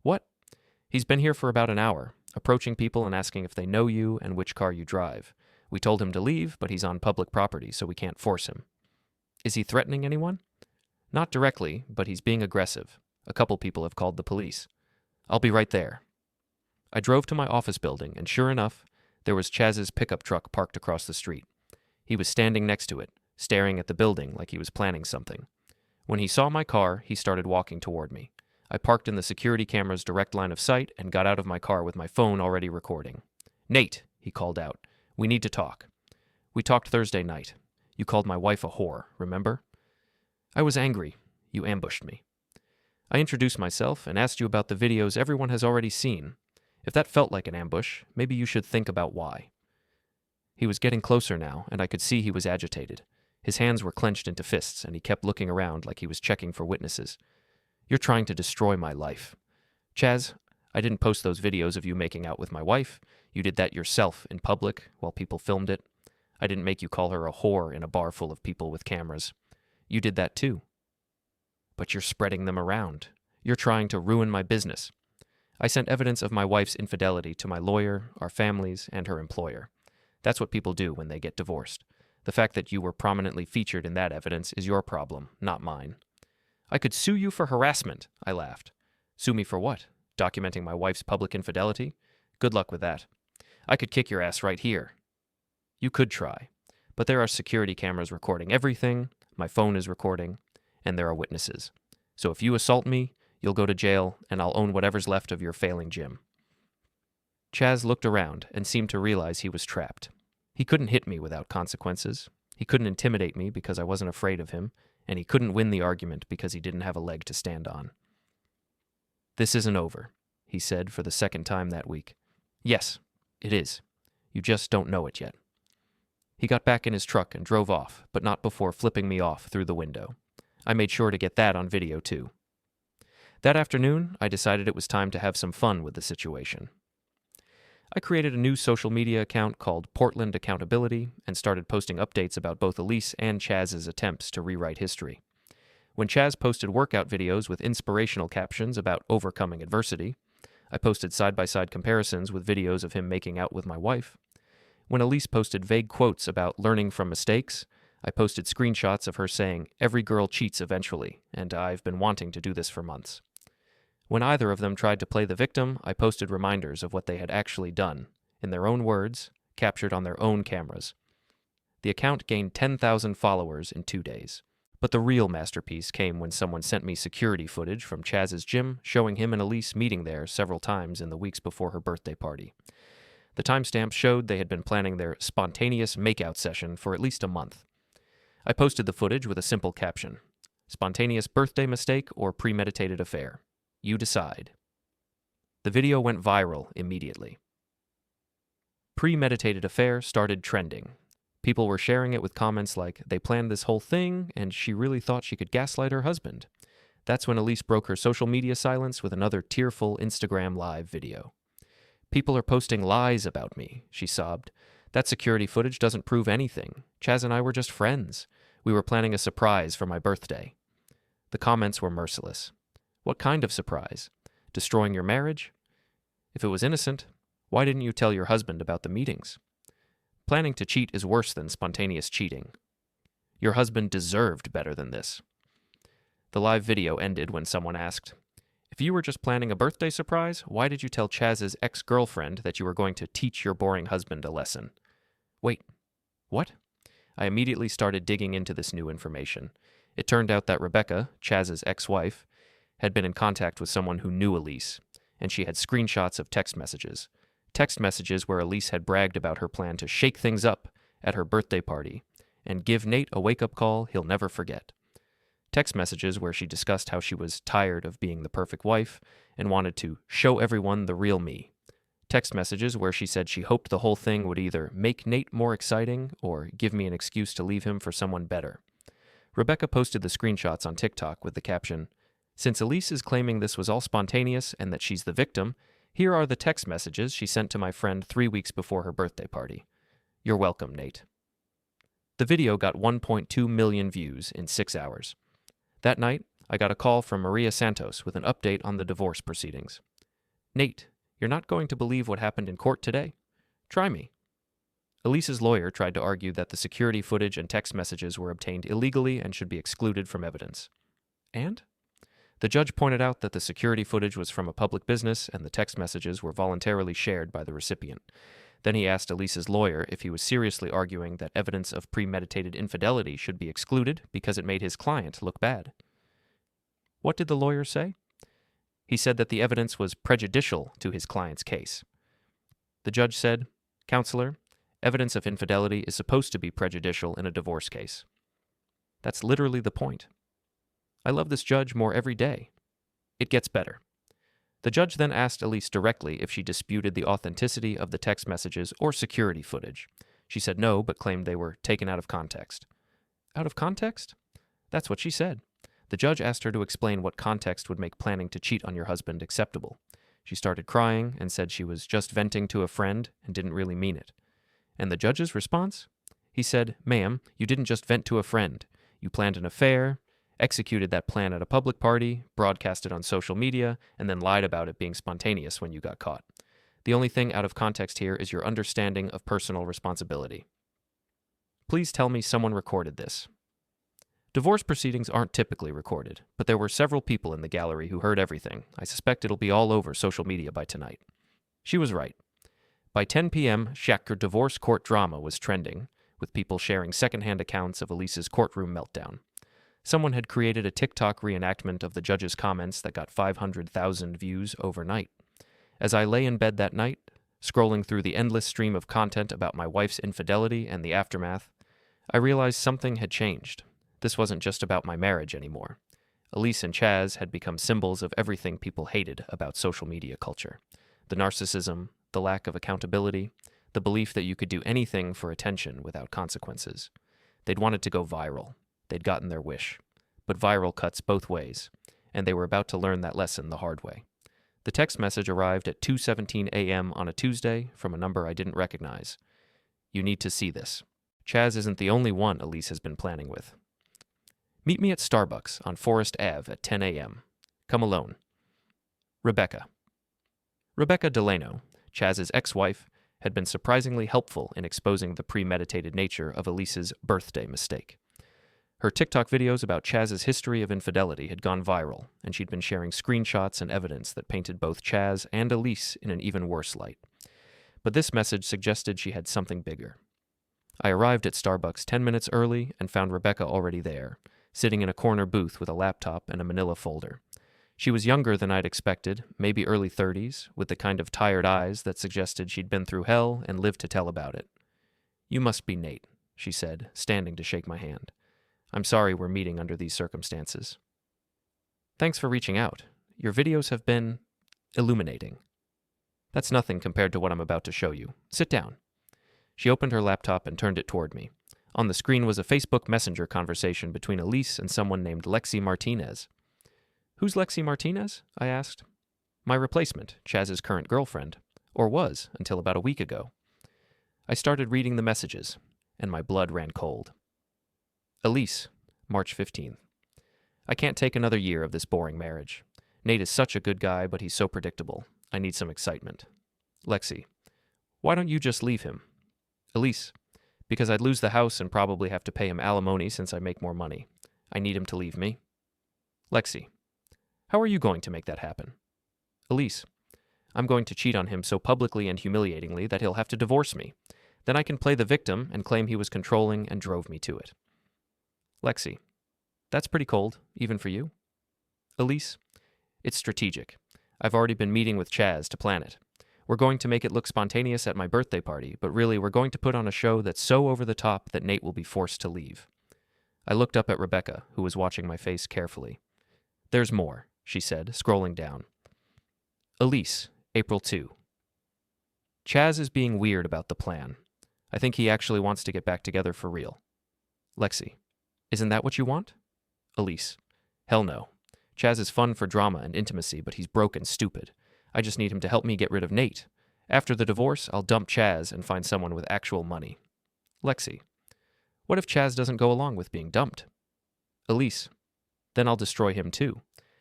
"What?" "He's been here for about an hour, approaching people and asking if they know you and which car you drive. We told him to leave, but he's on public property, so we can't force him." "Is he threatening anyone?" "Not directly, but he's being aggressive. A couple people have called the police." "I'll be right there." I drove to my office building, and sure enough, there was Chaz's pickup truck parked across the street. He was standing next to it, staring at the building like he was planning something. When he saw my car, he started walking toward me. I parked in the security camera's direct line of sight and got out of my car with my phone already recording. "Nate," he called out, "we need to talk. We talked Thursday night. You called my wife a whore, remember?" I was angry. You ambushed me. I introduced myself and asked you about the videos everyone has already seen. If that felt like an ambush, maybe you should think about why. He was getting closer now, and I could see he was agitated. His hands were clenched into fists, and he kept looking around like he was checking for witnesses. "You're trying to destroy my life. Chaz, I didn't post those videos of you making out with my wife. You did that yourself in public while people filmed it. I didn't make you call her a whore in a bar full of people with cameras. You did that too. But you're spreading them around. You're trying to ruin my business. I sent evidence of my wife's infidelity to my lawyer, our families, and her employer. That's what people do when they get divorced. The fact that you were prominently featured in that evidence is your problem, not mine." "I could sue you for harassment," I laughed. "Sue me for what? Documenting my wife's public infidelity? Good luck with that. I could kick your ass right here." "You could try. But there are security cameras recording everything, my phone is recording, and there are witnesses. So if you assault me, you'll go to jail, and I'll own whatever's left of your failing gym." Chaz looked around and seemed to realize he was trapped. He couldn't hit me without consequences. He couldn't intimidate me because I wasn't afraid of him, and he couldn't win the argument because he didn't have a leg to stand on. "This isn't over," he said for the second time that week. "Yes, it is. You just don't know it yet." He got back in his truck and drove off, but not before flipping me off through the window. I made sure to get that on video too. That afternoon, I decided it was time to have some fun with the situation. I created a new social media account called Portland Accountability and started posting updates about both Elise and Chaz's attempts to rewrite history. When Chaz posted workout videos with inspirational captions about overcoming adversity, I posted side-by-side comparisons with videos of him making out with my wife. When Elise posted vague quotes about learning from mistakes, I posted screenshots of her saying, "Every girl cheats eventually, and I've been wanting to do this for months." When either of them tried to play the victim, I posted reminders of what they had actually done, in their own words, captured on their own cameras. The account gained 10,000 followers in 2 days. But the real masterpiece came when someone sent me security footage from Chaz's gym showing him and Elise meeting there several times in the weeks before her birthday party. The timestamp showed they had been planning their spontaneous makeout session for at least a month. I posted the footage with a simple caption: "Spontaneous birthday mistake or premeditated affair? You decide." The video went viral immediately. Premeditated affair started trending. People were sharing it with comments like, "They planned this whole thing, and she really thought she could gaslight her husband." That's when Elise broke her social media silence with another tearful Instagram live video. "People are posting lies about me," she sobbed. "That security footage doesn't prove anything. Chaz and I were just friends. We were planning a surprise for my birthday." The comments were merciless. What kind of surprise? Destroying your marriage? If it was innocent, why didn't you tell your husband about the meetings? Planning to cheat is worse than spontaneous cheating. Your husband deserved better than this. The live video ended when someone asked, "If you were just planning a birthday surprise, why did you tell Chaz's ex-girlfriend that you were going to teach your boring husband a lesson?" Wait, what? I immediately started digging into this new information. It turned out that Rebecca, Chaz's ex-wife, had been in contact with someone who knew Elise, and she had screenshots of text messages. Text messages where Elise had bragged about her plan to shake things up at her birthday party and give Nate a wake-up call he'll never forget. Text messages where she discussed how she was tired of being the perfect wife and wanted to show everyone the real me. Text messages where she said she hoped the whole thing would either make Nate more exciting or give me an excuse to leave him for someone better. Rebecca posted the screenshots on TikTok with the caption, "Since Elise is claiming this was all spontaneous and that she's the victim, here are the text messages she sent to my friend 3 weeks before her birthday party. You're welcome, Nate." The video got 1.2 million views in 6 hours. That night, I got a call from Maria Santos with an update on the divorce proceedings. "Nate, you're not going to believe what happened in court today. Try me." Elise's lawyer tried to argue that the security footage and text messages were obtained illegally and should be excluded from evidence. And? The judge pointed out that the security footage was from a public business and the text messages were voluntarily shared by the recipient. Then he asked Elise's lawyer if he was seriously arguing that evidence of premeditated infidelity should be excluded because it made his client look bad. What did the lawyer say? He said that the evidence was prejudicial to his client's case. The judge said, "Counselor, evidence of infidelity is supposed to be prejudicial in a divorce case." That's literally the point. I love this judge more every day. It gets better. The judge then asked Elise directly if she disputed the authenticity of the text messages or security footage. She said no, but claimed they were taken out of context. Out of context? That's what she said. The judge asked her to explain what context would make planning to cheat on your husband acceptable. She started crying and said she was just venting to a friend and didn't really mean it. And the judge's response? He said, "Ma'am, you didn't just vent to a friend. You planned an affair, executed that plan at a public party, broadcast it on social media, and then lied about it being spontaneous when you got caught. The only thing out of context here is your understanding of personal responsibility. Please tell me someone recorded this." Divorce proceedings aren't typically recorded, but there were several people in the gallery who heard everything. I suspect it'll be all over social media by tonight. She was right. By 10 p.m., Shakur divorce court drama was trending, with people sharing secondhand accounts of Elise's courtroom meltdown. Someone had created a TikTok reenactment of the judge's comments that got 500,000 views overnight. As I lay in bed that night, scrolling through the endless stream of content about my wife's infidelity and the aftermath, I realized something had changed. This wasn't just about my marriage anymore. Elise and Chaz had become symbols of everything people hated about social media culture. The narcissism, the lack of accountability, the belief that you could do anything for attention without consequences. They'd wanted to go viral. They'd gotten their wish. But viral cuts both ways, and they were about to learn that lesson the hard way. The text message arrived at 2:17 a.m. on a Tuesday from a number I didn't recognize. "You need to see this. Chaz isn't the only one Elise has been planning with. Meet me at Starbucks on Forest Ave at 10 a.m. Come alone. Rebecca." Rebecca Delano, Chaz's ex-wife, had been surprisingly helpful in exposing the premeditated nature of Elise's birthday mistake. Her TikTok videos about Chaz's history of infidelity had gone viral, and she'd been sharing screenshots and evidence that painted both Chaz and Elise in an even worse light. But this message suggested she had something bigger. I arrived at Starbucks 10 minutes early and found Rebecca already there, sitting in a corner booth with a laptop and a manila folder. She was younger than I'd expected, maybe early 30s, with the kind of tired eyes that suggested she'd been through hell and lived to tell about it. "You must be Nate," she said, standing to shake my hand. "I'm sorry we're meeting under these circumstances." "Thanks for reaching out. Your videos have been illuminating." That's nothing compared to what I'm about to show you. Sit down. She opened her laptop and turned it toward me. On the screen was a Facebook Messenger conversation between Elise and someone named Lexi Martinez. Who's Lexi Martinez? I asked. My replacement, Chaz's current girlfriend. Or was, until about a week ago. I started reading the messages, and my blood ran cold. Elise, March 15th. I can't take another year of this boring marriage. Nate is such a good guy, but he's so predictable. I need some excitement. Lexi, why don't you just leave him? Elise, because I'd lose the house and probably have to pay him alimony since I make more money. I need him to leave me. Lexi, how are you going to make that happen? Elise, I'm going to cheat on him so publicly and humiliatingly that he'll have to divorce me. Then I can play the victim and claim he was controlling and drove me to it. Lexi, that's pretty cold, even for you. Elise, it's strategic. I've already been meeting with Chaz to plan it. We're going to make it look spontaneous at my birthday party, but really we're going to put on a show that's so over the top that Nate will be forced to leave. I looked up at Rebecca, who was watching my face carefully. There's more, she said, scrolling down. Elise, April 2. Chaz is being weird about the plan. I think he actually wants to get back together for real. Lexi, isn't that what you want? Elise, hell no. Chaz is fun for drama and intimacy, but he's broke and stupid. I just need him to help me get rid of Nate. After the divorce, I'll dump Chaz and find someone with actual money. Lexi, what if Chaz doesn't go along with being dumped? Elise, then I'll destroy him too.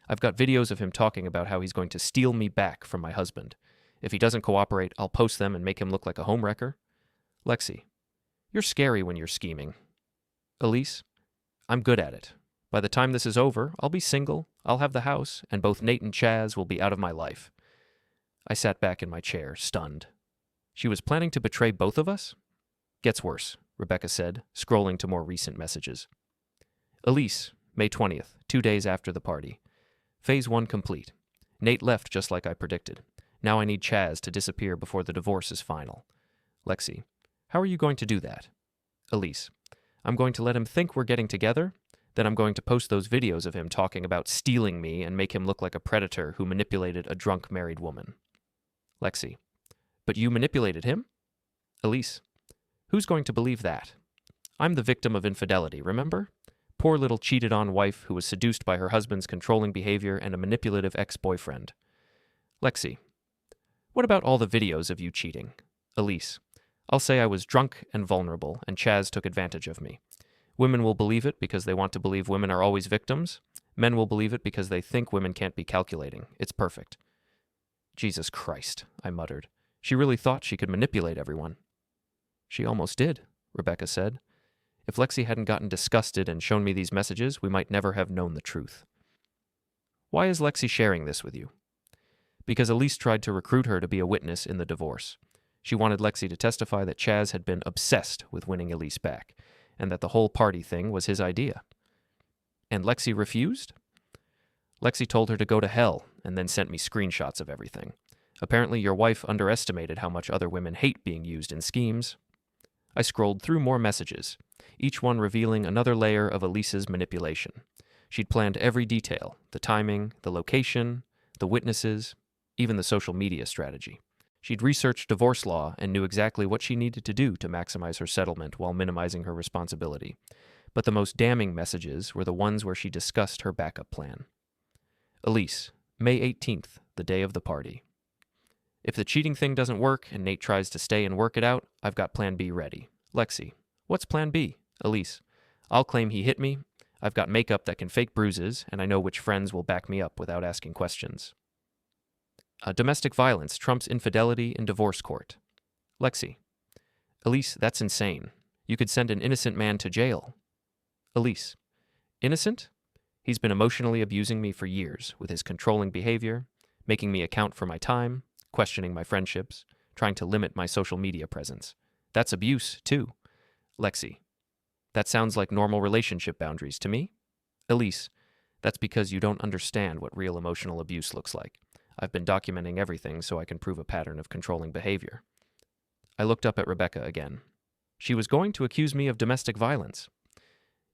I've got videos of him talking about how he's going to steal me back from my husband. If he doesn't cooperate, I'll post them and make him look like a homewrecker. Lexi, you're scary when you're scheming. Elise, I'm good at it. By the time this is over, I'll be single, I'll have the house, and both Nate and Chaz will be out of my life. I sat back in my chair, stunned. She was planning to betray both of us? Gets worse, Rebecca said, scrolling to more recent messages. Elise, May 20th, 2 days after the party. Phase 1 complete. Nate left just like I predicted. Now I need Chaz to disappear before the divorce is final. Lexi, how are you going to do that? Elise, I'm going to let him think we're getting together. Then I'm going to post those videos of him talking about stealing me and make him look like a predator who manipulated a drunk married woman. Lexi, but you manipulated him? Elise, who's going to believe that? I'm the victim of infidelity, remember? Poor little cheated on wife who was seduced by her husband's controlling behavior and a manipulative ex-boyfriend. Lexi, what about all the videos of you cheating? Elise, I'll say I was drunk and vulnerable and Chaz took advantage of me. Women will believe it because they want to believe women are always victims. Men will believe it because they think women can't be calculating. It's perfect. Jesus Christ, I muttered. She really thought she could manipulate everyone. She almost did, Rebecca said. If Lexi hadn't gotten disgusted and shown me these messages, we might never have known the truth. Why is Lexi sharing this with you? Because Elise tried to recruit her to be a witness in the divorce. She wanted Lexi to testify that Chaz had been obsessed with winning Elise back, and that the whole party thing was his idea. And Lexi refused? Lexi told her to go to hell, and then sent me screenshots of everything. Apparently your wife underestimated how much other women hate being used in schemes. I scrolled through more messages, each one revealing another layer of Elise's manipulation. She'd planned every detail, the timing, the location, the witnesses, even the social media strategy. She'd researched divorce law and knew exactly what she needed to do to maximize her settlement while minimizing her responsibility. But the most damning messages were the ones where she discussed her backup plan. Elise, May 18th, the day of the party. If the cheating thing doesn't work and Nate tries to stay and work it out, I've got plan B ready. Lexi, what's plan B? Elise, I'll claim he hit me. I've got makeup that can fake bruises, and I know which friends will back me up without asking questions. Domestic violence trumps infidelity in divorce court. Lexi, Elise, that's insane. You could send an innocent man to jail. Elise, innocent? He's been emotionally abusing me for years with his controlling behavior, making me account for my time, questioning my friendships, trying to limit my social media presence. That's abuse, too. Lexi, that sounds like normal relationship boundaries to me. Elise, that's because you don't understand what real emotional abuse looks like. I've been documenting everything so I can prove a pattern of controlling behavior. I looked up at Rebecca again. She was going to accuse me of domestic violence.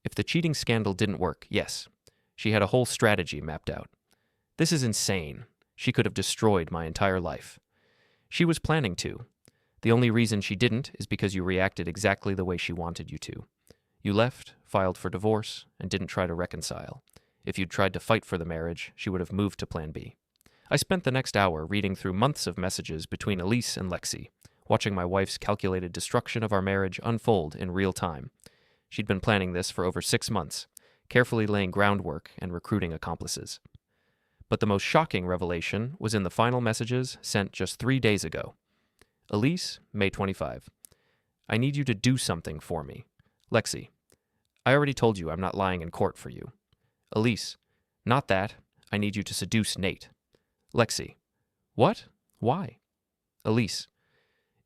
If the cheating scandal didn't work, yes. She had a whole strategy mapped out. This is insane. She could have destroyed my entire life. She was planning to. The only reason she didn't is because you reacted exactly the way she wanted you to. You left, filed for divorce, and didn't try to reconcile. If you'd tried to fight for the marriage, she would have moved to Plan B. I spent the next hour reading through months of messages between Elise and Lexi, watching my wife's calculated destruction of our marriage unfold in real time. She'd been planning this for over 6 months, carefully laying groundwork and recruiting accomplices. But the most shocking revelation was in the final messages sent just 3 days ago. Elise, May 25. I need you to do something for me. Lexi, I already told you I'm not lying in court for you. Elise, not that. I need you to seduce Nate. Lexi, what? Why? Elise,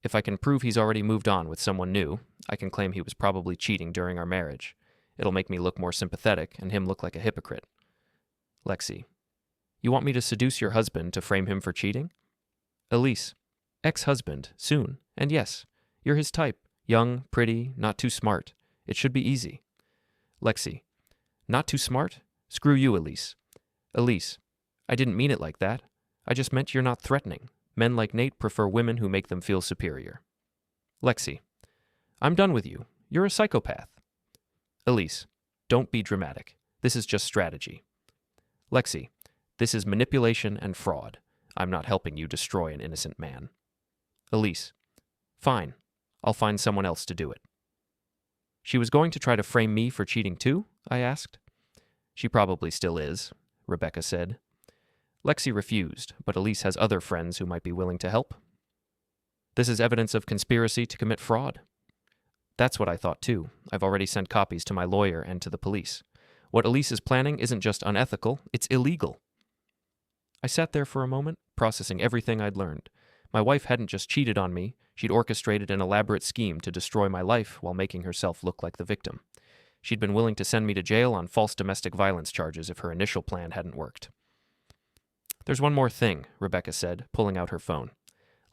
if I can prove he's already moved on with someone new, I can claim he was probably cheating during our marriage. It'll make me look more sympathetic and him look like a hypocrite. Lexi, you want me to seduce your husband to frame him for cheating? Elise, ex-husband, soon, and yes, you're his type, young, pretty, not too smart. It should be easy. Lexi, not too smart? Screw you, Elise. Elise, I didn't mean it like that. I just meant you're not threatening. Men like Nate prefer women who make them feel superior. Lexi, I'm done with you. You're a psychopath. Elise, don't be dramatic. This is just strategy. Lexi, this is manipulation and fraud. I'm not helping you destroy an innocent man. Elise, fine. I'll find someone else to do it. She was going to try to frame me for cheating too? I asked. She probably still is, Rebecca said. Lexi refused, but Elise has other friends who might be willing to help. This is evidence of conspiracy to commit fraud. That's what I thought too. I've already sent copies to my lawyer and to the police. What Elise is planning isn't just unethical, it's illegal. I sat there for a moment, processing everything I'd learned. My wife hadn't just cheated on me, she'd orchestrated an elaborate scheme to destroy my life while making herself look like the victim. She'd been willing to send me to jail on false domestic violence charges if her initial plan hadn't worked. There's one more thing, Rebecca said, pulling out her phone.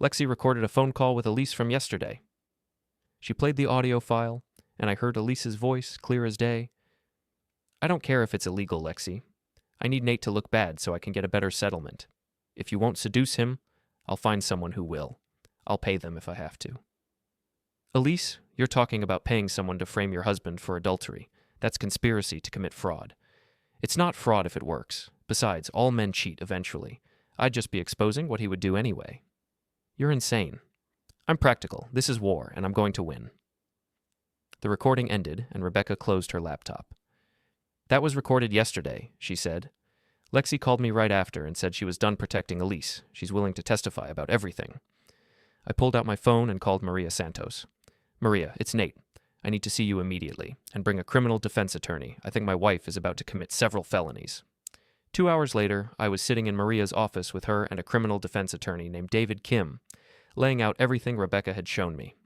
Lexi recorded a phone call with Elise from yesterday. She played the audio file, and I heard Elise's voice, clear as day. I don't care if it's illegal, Lexi. I need Nate to look bad so I can get a better settlement. If you won't seduce him, I'll find someone who will. I'll pay them if I have to. Elise, you're talking about paying someone to frame your husband for adultery. That's conspiracy to commit fraud. It's not fraud if it works. Besides, all men cheat eventually. I'd just be exposing what he would do anyway. You're insane. I'm practical. This is war, and I'm going to win. The recording ended, and Rebecca closed her laptop. That was recorded yesterday, she said. Lexi called me right after and said she was done protecting Elise. She's willing to testify about everything. I pulled out my phone and called Maria Santos. Maria, it's Nate. I need to see you immediately, and bring a criminal defense attorney. I think my wife is about to commit several felonies. 2 hours later, I was sitting in Maria's office with her and a criminal defense attorney named David Kim, laying out everything Rebecca had shown me.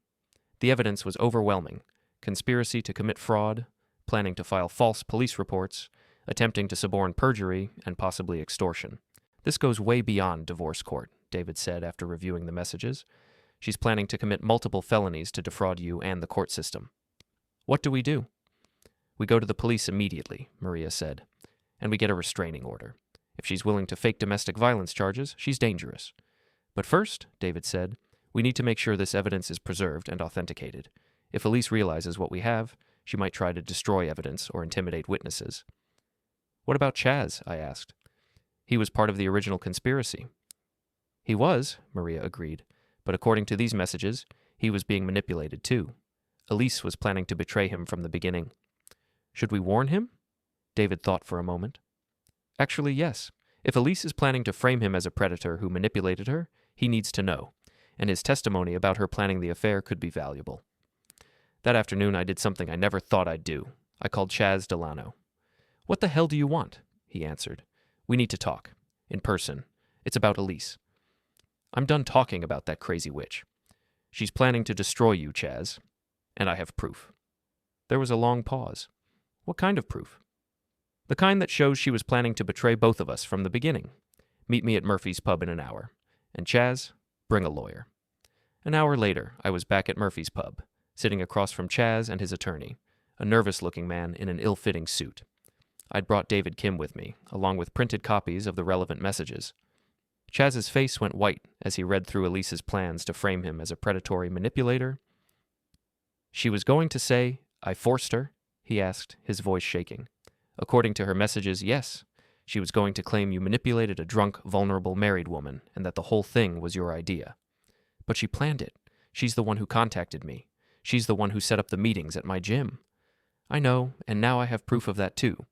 The evidence was overwhelming. Conspiracy to commit fraud, planning to file false police reports, attempting to suborn perjury, and possibly extortion. This goes way beyond divorce court, David said after reviewing the messages. She's planning to commit multiple felonies to defraud you and the court system. What do? We go to the police immediately, Maria said, and we get a restraining order. If she's willing to fake domestic violence charges, she's dangerous. But first, David said, we need to make sure this evidence is preserved and authenticated. If Elise realizes what we have, she might try to destroy evidence or intimidate witnesses. What about Chaz? I asked. He was part of the original conspiracy. He was, Maria agreed, but according to these messages, he was being manipulated too. Elise was planning to betray him from the beginning. Should we warn him? David thought for a moment. Actually, yes. If Elise is planning to frame him as a predator who manipulated her, he needs to know, and his testimony about her planning the affair could be valuable. That afternoon, I did something I never thought I'd do. I called Chaz Delano. What the hell do you want? He answered. We need to talk. In person. It's about Elise. I'm done talking about that crazy witch. She's planning to destroy you, Chaz. And I have proof. There was a long pause. What kind of proof? The kind that shows she was planning to betray both of us from the beginning. Meet me at Murphy's Pub in an hour. And Chaz, bring a lawyer. An hour later, I was back at Murphy's Pub, sitting across from Chaz and his attorney, a nervous-looking man in an ill-fitting suit. I'd brought David Kim with me, along with printed copies of the relevant messages. Chaz's face went white as he read through Elise's plans to frame him as a predatory manipulator. She was going to say, "I forced her?" he asked, his voice shaking. According to her messages, yes. She was going to claim you manipulated a drunk, vulnerable married woman and that the whole thing was your idea. But she planned it. She's the one who contacted me. She's the one who set up the meetings at my gym. I know, and now I have proof of that too.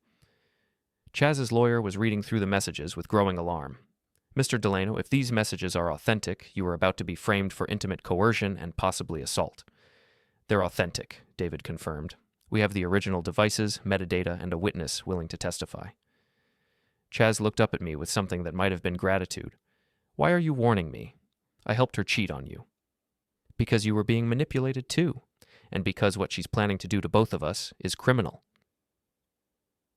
Chaz's lawyer was reading through the messages with growing alarm. Mr. Delano, if these messages are authentic, you are about to be framed for intimate coercion and possibly assault. They're authentic, David confirmed. We have the original devices, metadata, and a witness willing to testify. Chaz looked up at me with something that might have been gratitude. Why are you warning me? I helped her cheat on you. Because you were being manipulated too, and because what she's planning to do to both of us is criminal.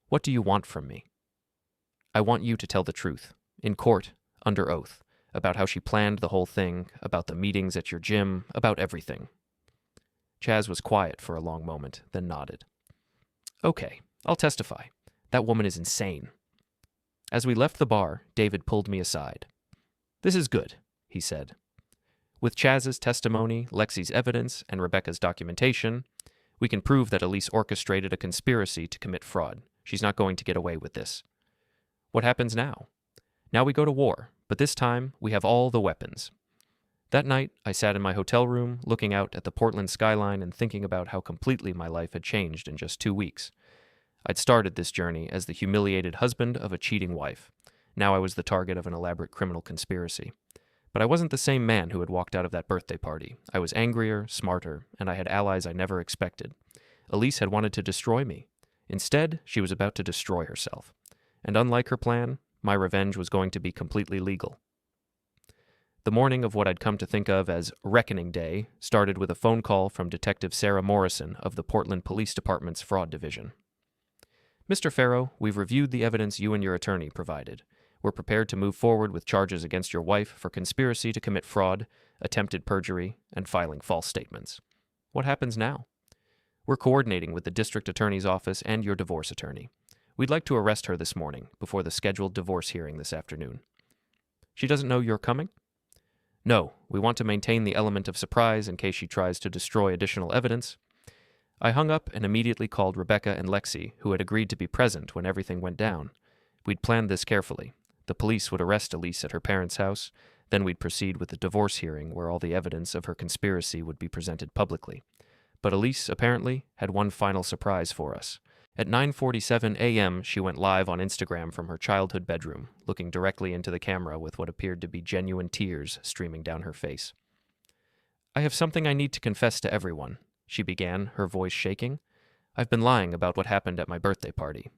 What do you want from me? I want you to tell the truth, in court, under oath, about how she planned the whole thing, about the meetings at your gym, about everything. Chaz was quiet for a long moment, then nodded. Okay, I'll testify. That woman is insane. As we left the bar, David pulled me aside. This is good, he said. With Chaz's testimony, Lexi's evidence, and Rebecca's documentation, we can prove that Elise orchestrated a conspiracy to commit fraud. She's not going to get away with this. What happens now? Now we go to war, but this time we have all the weapons. That night, I sat in my hotel room, looking out at the Portland skyline and thinking about how completely my life had changed in just 2 weeks. I'd started this journey as the humiliated husband of a cheating wife. Now I was the target of an elaborate criminal conspiracy. But I wasn't the same man who had walked out of that birthday party. I was angrier, smarter, and I had allies I never expected. Elise had wanted to destroy me. Instead, she was about to destroy herself. And unlike her plan, my revenge was going to be completely legal. The morning of what I'd come to think of as Reckoning Day started with a phone call from Detective Sarah Morrison of the Portland Police Department's Fraud Division. Mr. Farrow, we've reviewed the evidence you and your attorney provided. We're prepared to move forward with charges against your wife for conspiracy to commit fraud, attempted perjury, and filing false statements. What happens now? We're coordinating with the district attorney's office and your divorce attorney. We'd like to arrest her this morning before the scheduled divorce hearing this afternoon. She doesn't know you're coming? No, we want to maintain the element of surprise in case she tries to destroy additional evidence. I hung up and immediately called Rebecca and Lexi, who had agreed to be present when everything went down. We'd planned this carefully. The police would arrest Elise at her parents' house, then we'd proceed with the divorce hearing where all the evidence of her conspiracy would be presented publicly. But Elise, apparently, had one final surprise for us. At 9:47 a.m., she went live on Instagram from her childhood bedroom, looking directly into the camera with what appeared to be genuine tears streaming down her face. I have something I need to confess to everyone, she began, her voice shaking. I've been lying about what happened at my birthday party.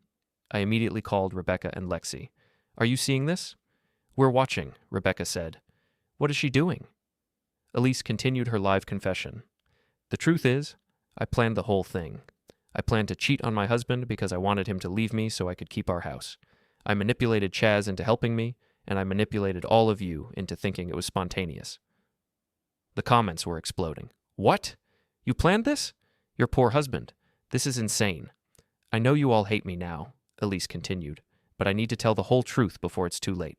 I immediately called Rebecca and Lexi. Are you seeing this? We're watching, Rebecca said. What is she doing? Elise continued her live confession. The truth is, I planned the whole thing. I planned to cheat on my husband because I wanted him to leave me so I could keep our house. I manipulated Chaz into helping me, and I manipulated all of you into thinking it was spontaneous. The comments were exploding. What? You planned this? Your poor husband. This is insane. I know you all hate me now, Elise continued, but I need to tell the whole truth before it's too late.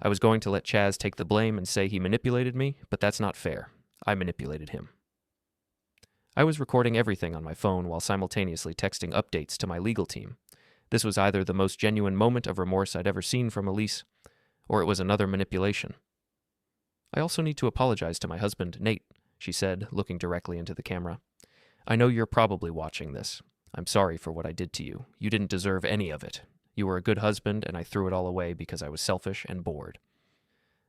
I was going to let Chaz take the blame and say he manipulated me, but that's not fair. I manipulated him. I was recording everything on my phone while simultaneously texting updates to my legal team. This was either the most genuine moment of remorse I'd ever seen from Elise, or it was another manipulation. I also need to apologize to my husband, Nate, she said, looking directly into the camera. I know you're probably watching this. I'm sorry for what I did to you. You didn't deserve any of it. You were a good husband, and I threw it all away because I was selfish and bored.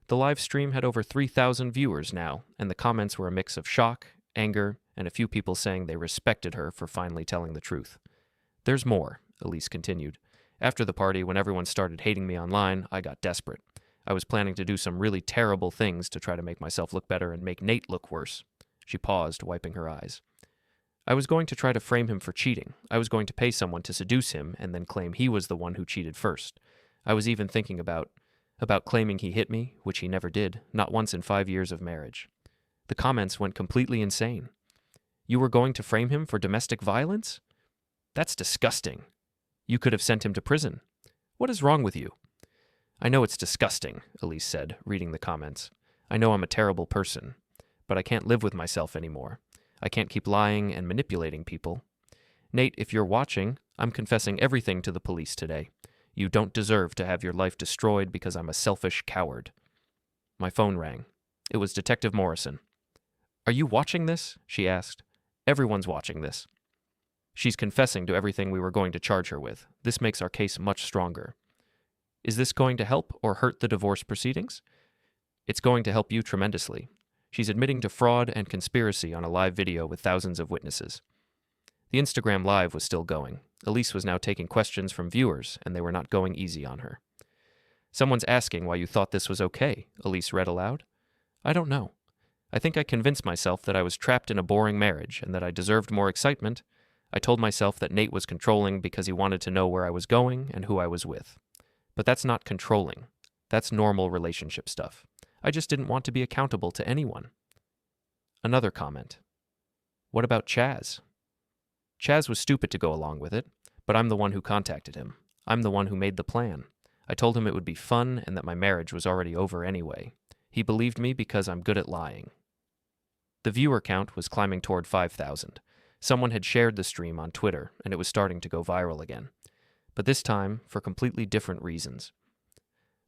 The live stream had over 3,000 viewers now, and the comments were a mix of shock, anger, and a few people saying they respected her for finally telling the truth. There's more, Elise continued. After the party, when everyone started hating me online, I got desperate. I was planning to do some really terrible things to try to make myself look better and make Nate look worse. She paused, wiping her eyes. I was going to try to frame him for cheating. I was going to pay someone to seduce him and then claim he was the one who cheated first. I was even thinking about claiming he hit me, which he never did, not once in 5 years of marriage. The comments went completely insane. You were going to frame him for domestic violence? That's disgusting. You could have sent him to prison. What is wrong with you? I know it's disgusting, Elise said, reading the comments. I know I'm a terrible person, but I can't live with myself anymore. I can't keep lying and manipulating people. Nate, if you're watching, I'm confessing everything to the police today. You don't deserve to have your life destroyed because I'm a selfish coward. My phone rang. It was Detective Morrison. Are you watching this? She asked. Everyone's watching this. She's confessing to everything we were going to charge her with. This makes our case much stronger. Is this going to help or hurt the divorce proceedings? It's going to help you tremendously. She's admitting to fraud and conspiracy on a live video with thousands of witnesses. The Instagram Live was still going. Elise was now taking questions from viewers, and they were not going easy on her. Someone's asking why you thought this was okay, Elise read aloud. I don't know. I think I convinced myself that I was trapped in a boring marriage and that I deserved more excitement. I told myself that Nate was controlling because he wanted to know where I was going and who I was with. But that's not controlling. That's normal relationship stuff. I just didn't want to be accountable to anyone. Another comment. What about Chaz? Chaz was stupid to go along with it, but I'm the one who contacted him. I'm the one who made the plan. I told him it would be fun and that my marriage was already over anyway. He believed me because I'm good at lying. The viewer count was climbing toward 5,000. Someone had shared the stream on Twitter, and it was starting to go viral again. But this time, for completely different reasons.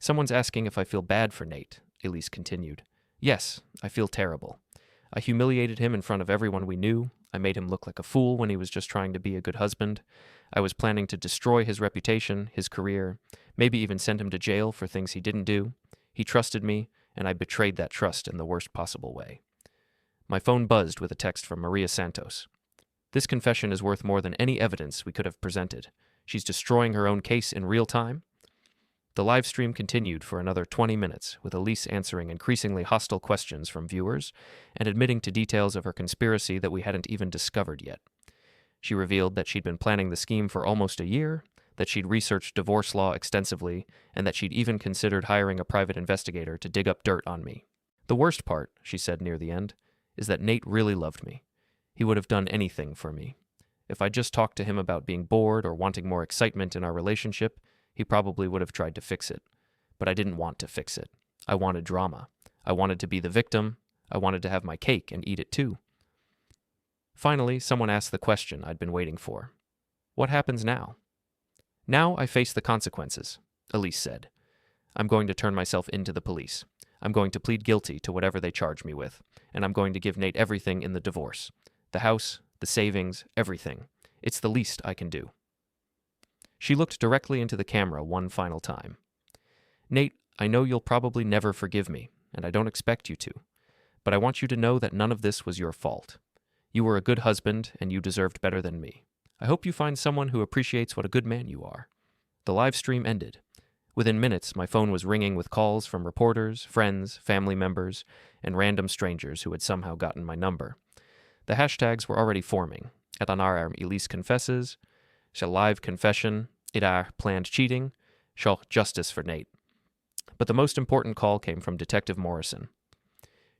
Someone's asking if I feel bad for Nate, Elise continued. Yes, I feel terrible. I humiliated him in front of everyone we knew. I made him look like a fool when he was just trying to be a good husband. I was planning to destroy his reputation, his career, maybe even send him to jail for things he didn't do. He trusted me, and I betrayed that trust in the worst possible way. My phone buzzed with a text from Maria Santos. This confession is worth more than any evidence we could have presented. She's destroying her own case in real time. The live stream continued for another 20 minutes, with Elise answering increasingly hostile questions from viewers and admitting to details of her conspiracy that we hadn't even discovered yet. She revealed that she'd been planning the scheme for almost a year, that she'd researched divorce law extensively, and that she'd even considered hiring a private investigator to dig up dirt on me. The worst part, she said near the end, is that Nate really loved me. He would have done anything for me. If I just talked to him about being bored or wanting more excitement in our relationship, he probably would have tried to fix it. But I didn't want to fix it. I wanted drama. I wanted to be the victim. I wanted to have my cake and eat it too. Finally, someone asked the question I'd been waiting for. What happens now? Now I face the consequences, Elise said. I'm going to turn myself into the police. I'm going to plead guilty to whatever they charge me with, and I'm going to give Nate everything in the divorce. The house, the savings, everything. It's the least I can do. She looked directly into the camera one final time. Nate, I know you'll probably never forgive me, and I don't expect you to, but I want you to know that none of this was your fault. You were a good husband, and you deserved better than me. I hope you find someone who appreciates what a good man you are. The live stream ended. Within minutes, my phone was ringing with calls from reporters, friends, family members, and random strangers who had somehow gotten my number. The hashtags were already forming. Etanar Elise confesses, Shall live confession, Idar planned cheating, Shall justice for Nate. But the most important call came from Detective Morrison.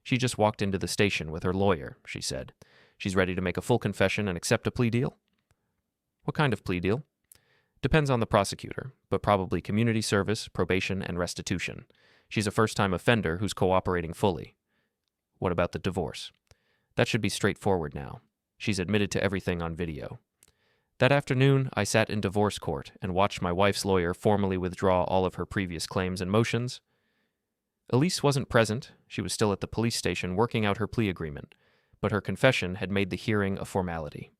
She just walked into the station with her lawyer, she said. She's ready to make a full confession and accept a plea deal? What kind of plea deal? Depends on the prosecutor, but probably community service, probation, and restitution. She's a first-time offender who's cooperating fully. What about the divorce? That should be straightforward now. She's admitted to everything on video. That afternoon, I sat in divorce court and watched my wife's lawyer formally withdraw all of her previous claims and motions. Elise wasn't present. She was still at the police station working out her plea agreement, but her confession had made the hearing a formality.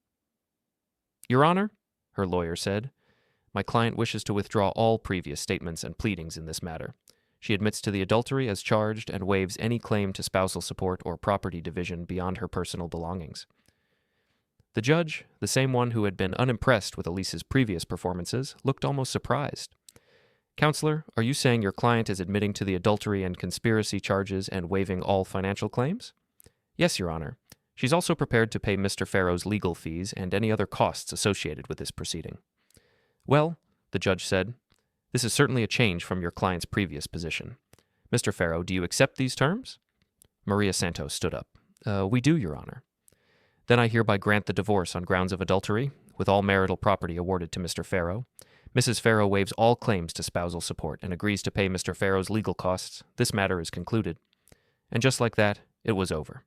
Your Honor, her lawyer said, my client wishes to withdraw all previous statements and pleadings in this matter. She admits to the adultery as charged and waives any claim to spousal support or property division beyond her personal belongings. The judge, the same one who had been unimpressed with Elise's previous performances, looked almost surprised. Counselor, are you saying your client is admitting to the adultery and conspiracy charges and waiving all financial claims? Yes, Your Honor. She's also prepared to pay Mr. Farrow's legal fees and any other costs associated with this proceeding. Well, the judge said, this is certainly a change from your client's previous position. Mr. Farrow, do you accept these terms? Maria Santos stood up. We do, Your Honor. Then I hereby grant the divorce on grounds of adultery, with all marital property awarded to Mr. Farrow. Mrs. Farrow waives all claims to spousal support and agrees to pay Mr. Farrow's legal costs. This matter is concluded. And just like that, it was over.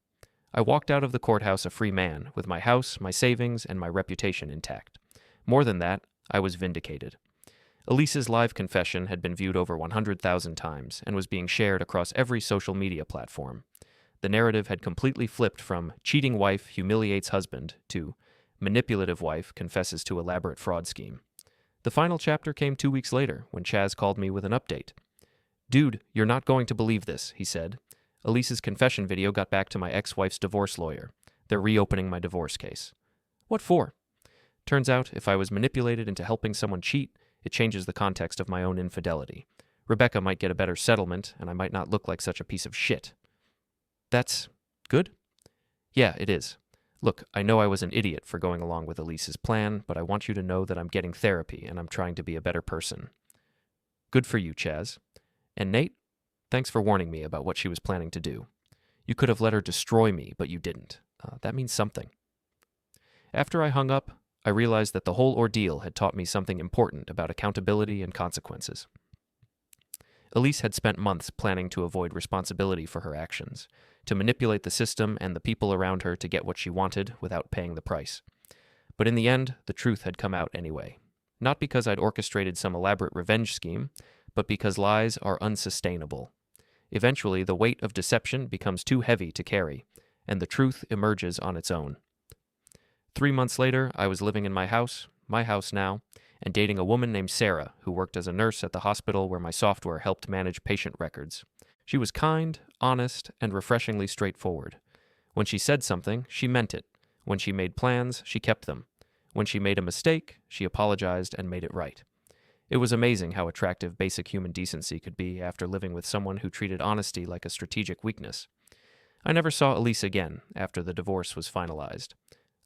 I walked out of the courthouse a free man, with my house, my savings, and my reputation intact. More than that, I was vindicated. Elise's live confession had been viewed over 100,000 times and was being shared across every social media platform. The narrative had completely flipped from cheating wife humiliates husband to manipulative wife confesses to elaborate fraud scheme. The final chapter came 2 weeks later when Chaz called me with an update. "Dude, you're not going to believe this," he said. "Elise's confession video got back to my ex-wife's divorce lawyer. They're reopening my divorce case." "What for?" "Turns out, if I was manipulated into helping someone cheat, it changes the context of my own infidelity. Rebecca might get a better settlement, and I might not look like such a piece of shit." "That's good?" "Yeah, it is. Look, I know I was an idiot for going along with Elise's plan, but I want you to know that I'm getting therapy and I'm trying to be a better person." "Good for you, Chaz. And Nate, thanks for warning me about what she was planning to do. You could have let her destroy me, but you didn't. That means something." After I hung up, I realized that the whole ordeal had taught me something important about accountability and consequences. Elise had spent months planning to avoid responsibility for her actions, to manipulate the system and the people around her to get what she wanted without paying the price. But in the end, the truth had come out anyway. Not because I'd orchestrated some elaborate revenge scheme, but because lies are unsustainable. Eventually, the weight of deception becomes too heavy to carry, and the truth emerges on its own. 3 months later, I was living in my house now, and dating a woman named Sarah, who worked as a nurse at the hospital where my software helped manage patient records. She was kind, honest, and refreshingly straightforward. When she said something, she meant it. When she made plans, she kept them. When she made a mistake, she apologized and made it right. It was amazing how attractive basic human decency could be after living with someone who treated honesty like a strategic weakness. I never saw Elise again after the divorce was finalized.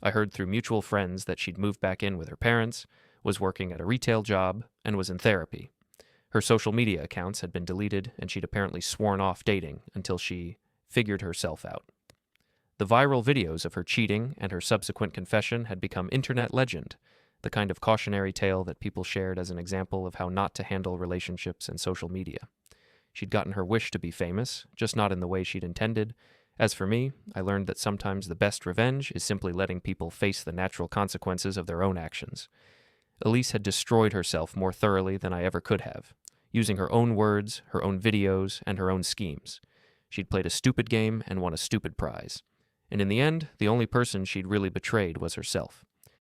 I heard through mutual friends that she'd moved back in with her parents, was working at a retail job, and was in therapy. Her social media accounts had been deleted, and she'd apparently sworn off dating until she figured herself out. The viral videos of her cheating and her subsequent confession had become internet legend, the kind of cautionary tale that people shared as an example of how not to handle relationships and social media. She'd gotten her wish to be famous, just not in the way she'd intended. As for me, I learned that sometimes the best revenge is simply letting people face the natural consequences of their own actions. Elise had destroyed herself more thoroughly than I ever could have, using her own words, her own videos, and her own schemes. She'd played a stupid game and won a stupid prize. And in the end, the only person she'd really betrayed was herself.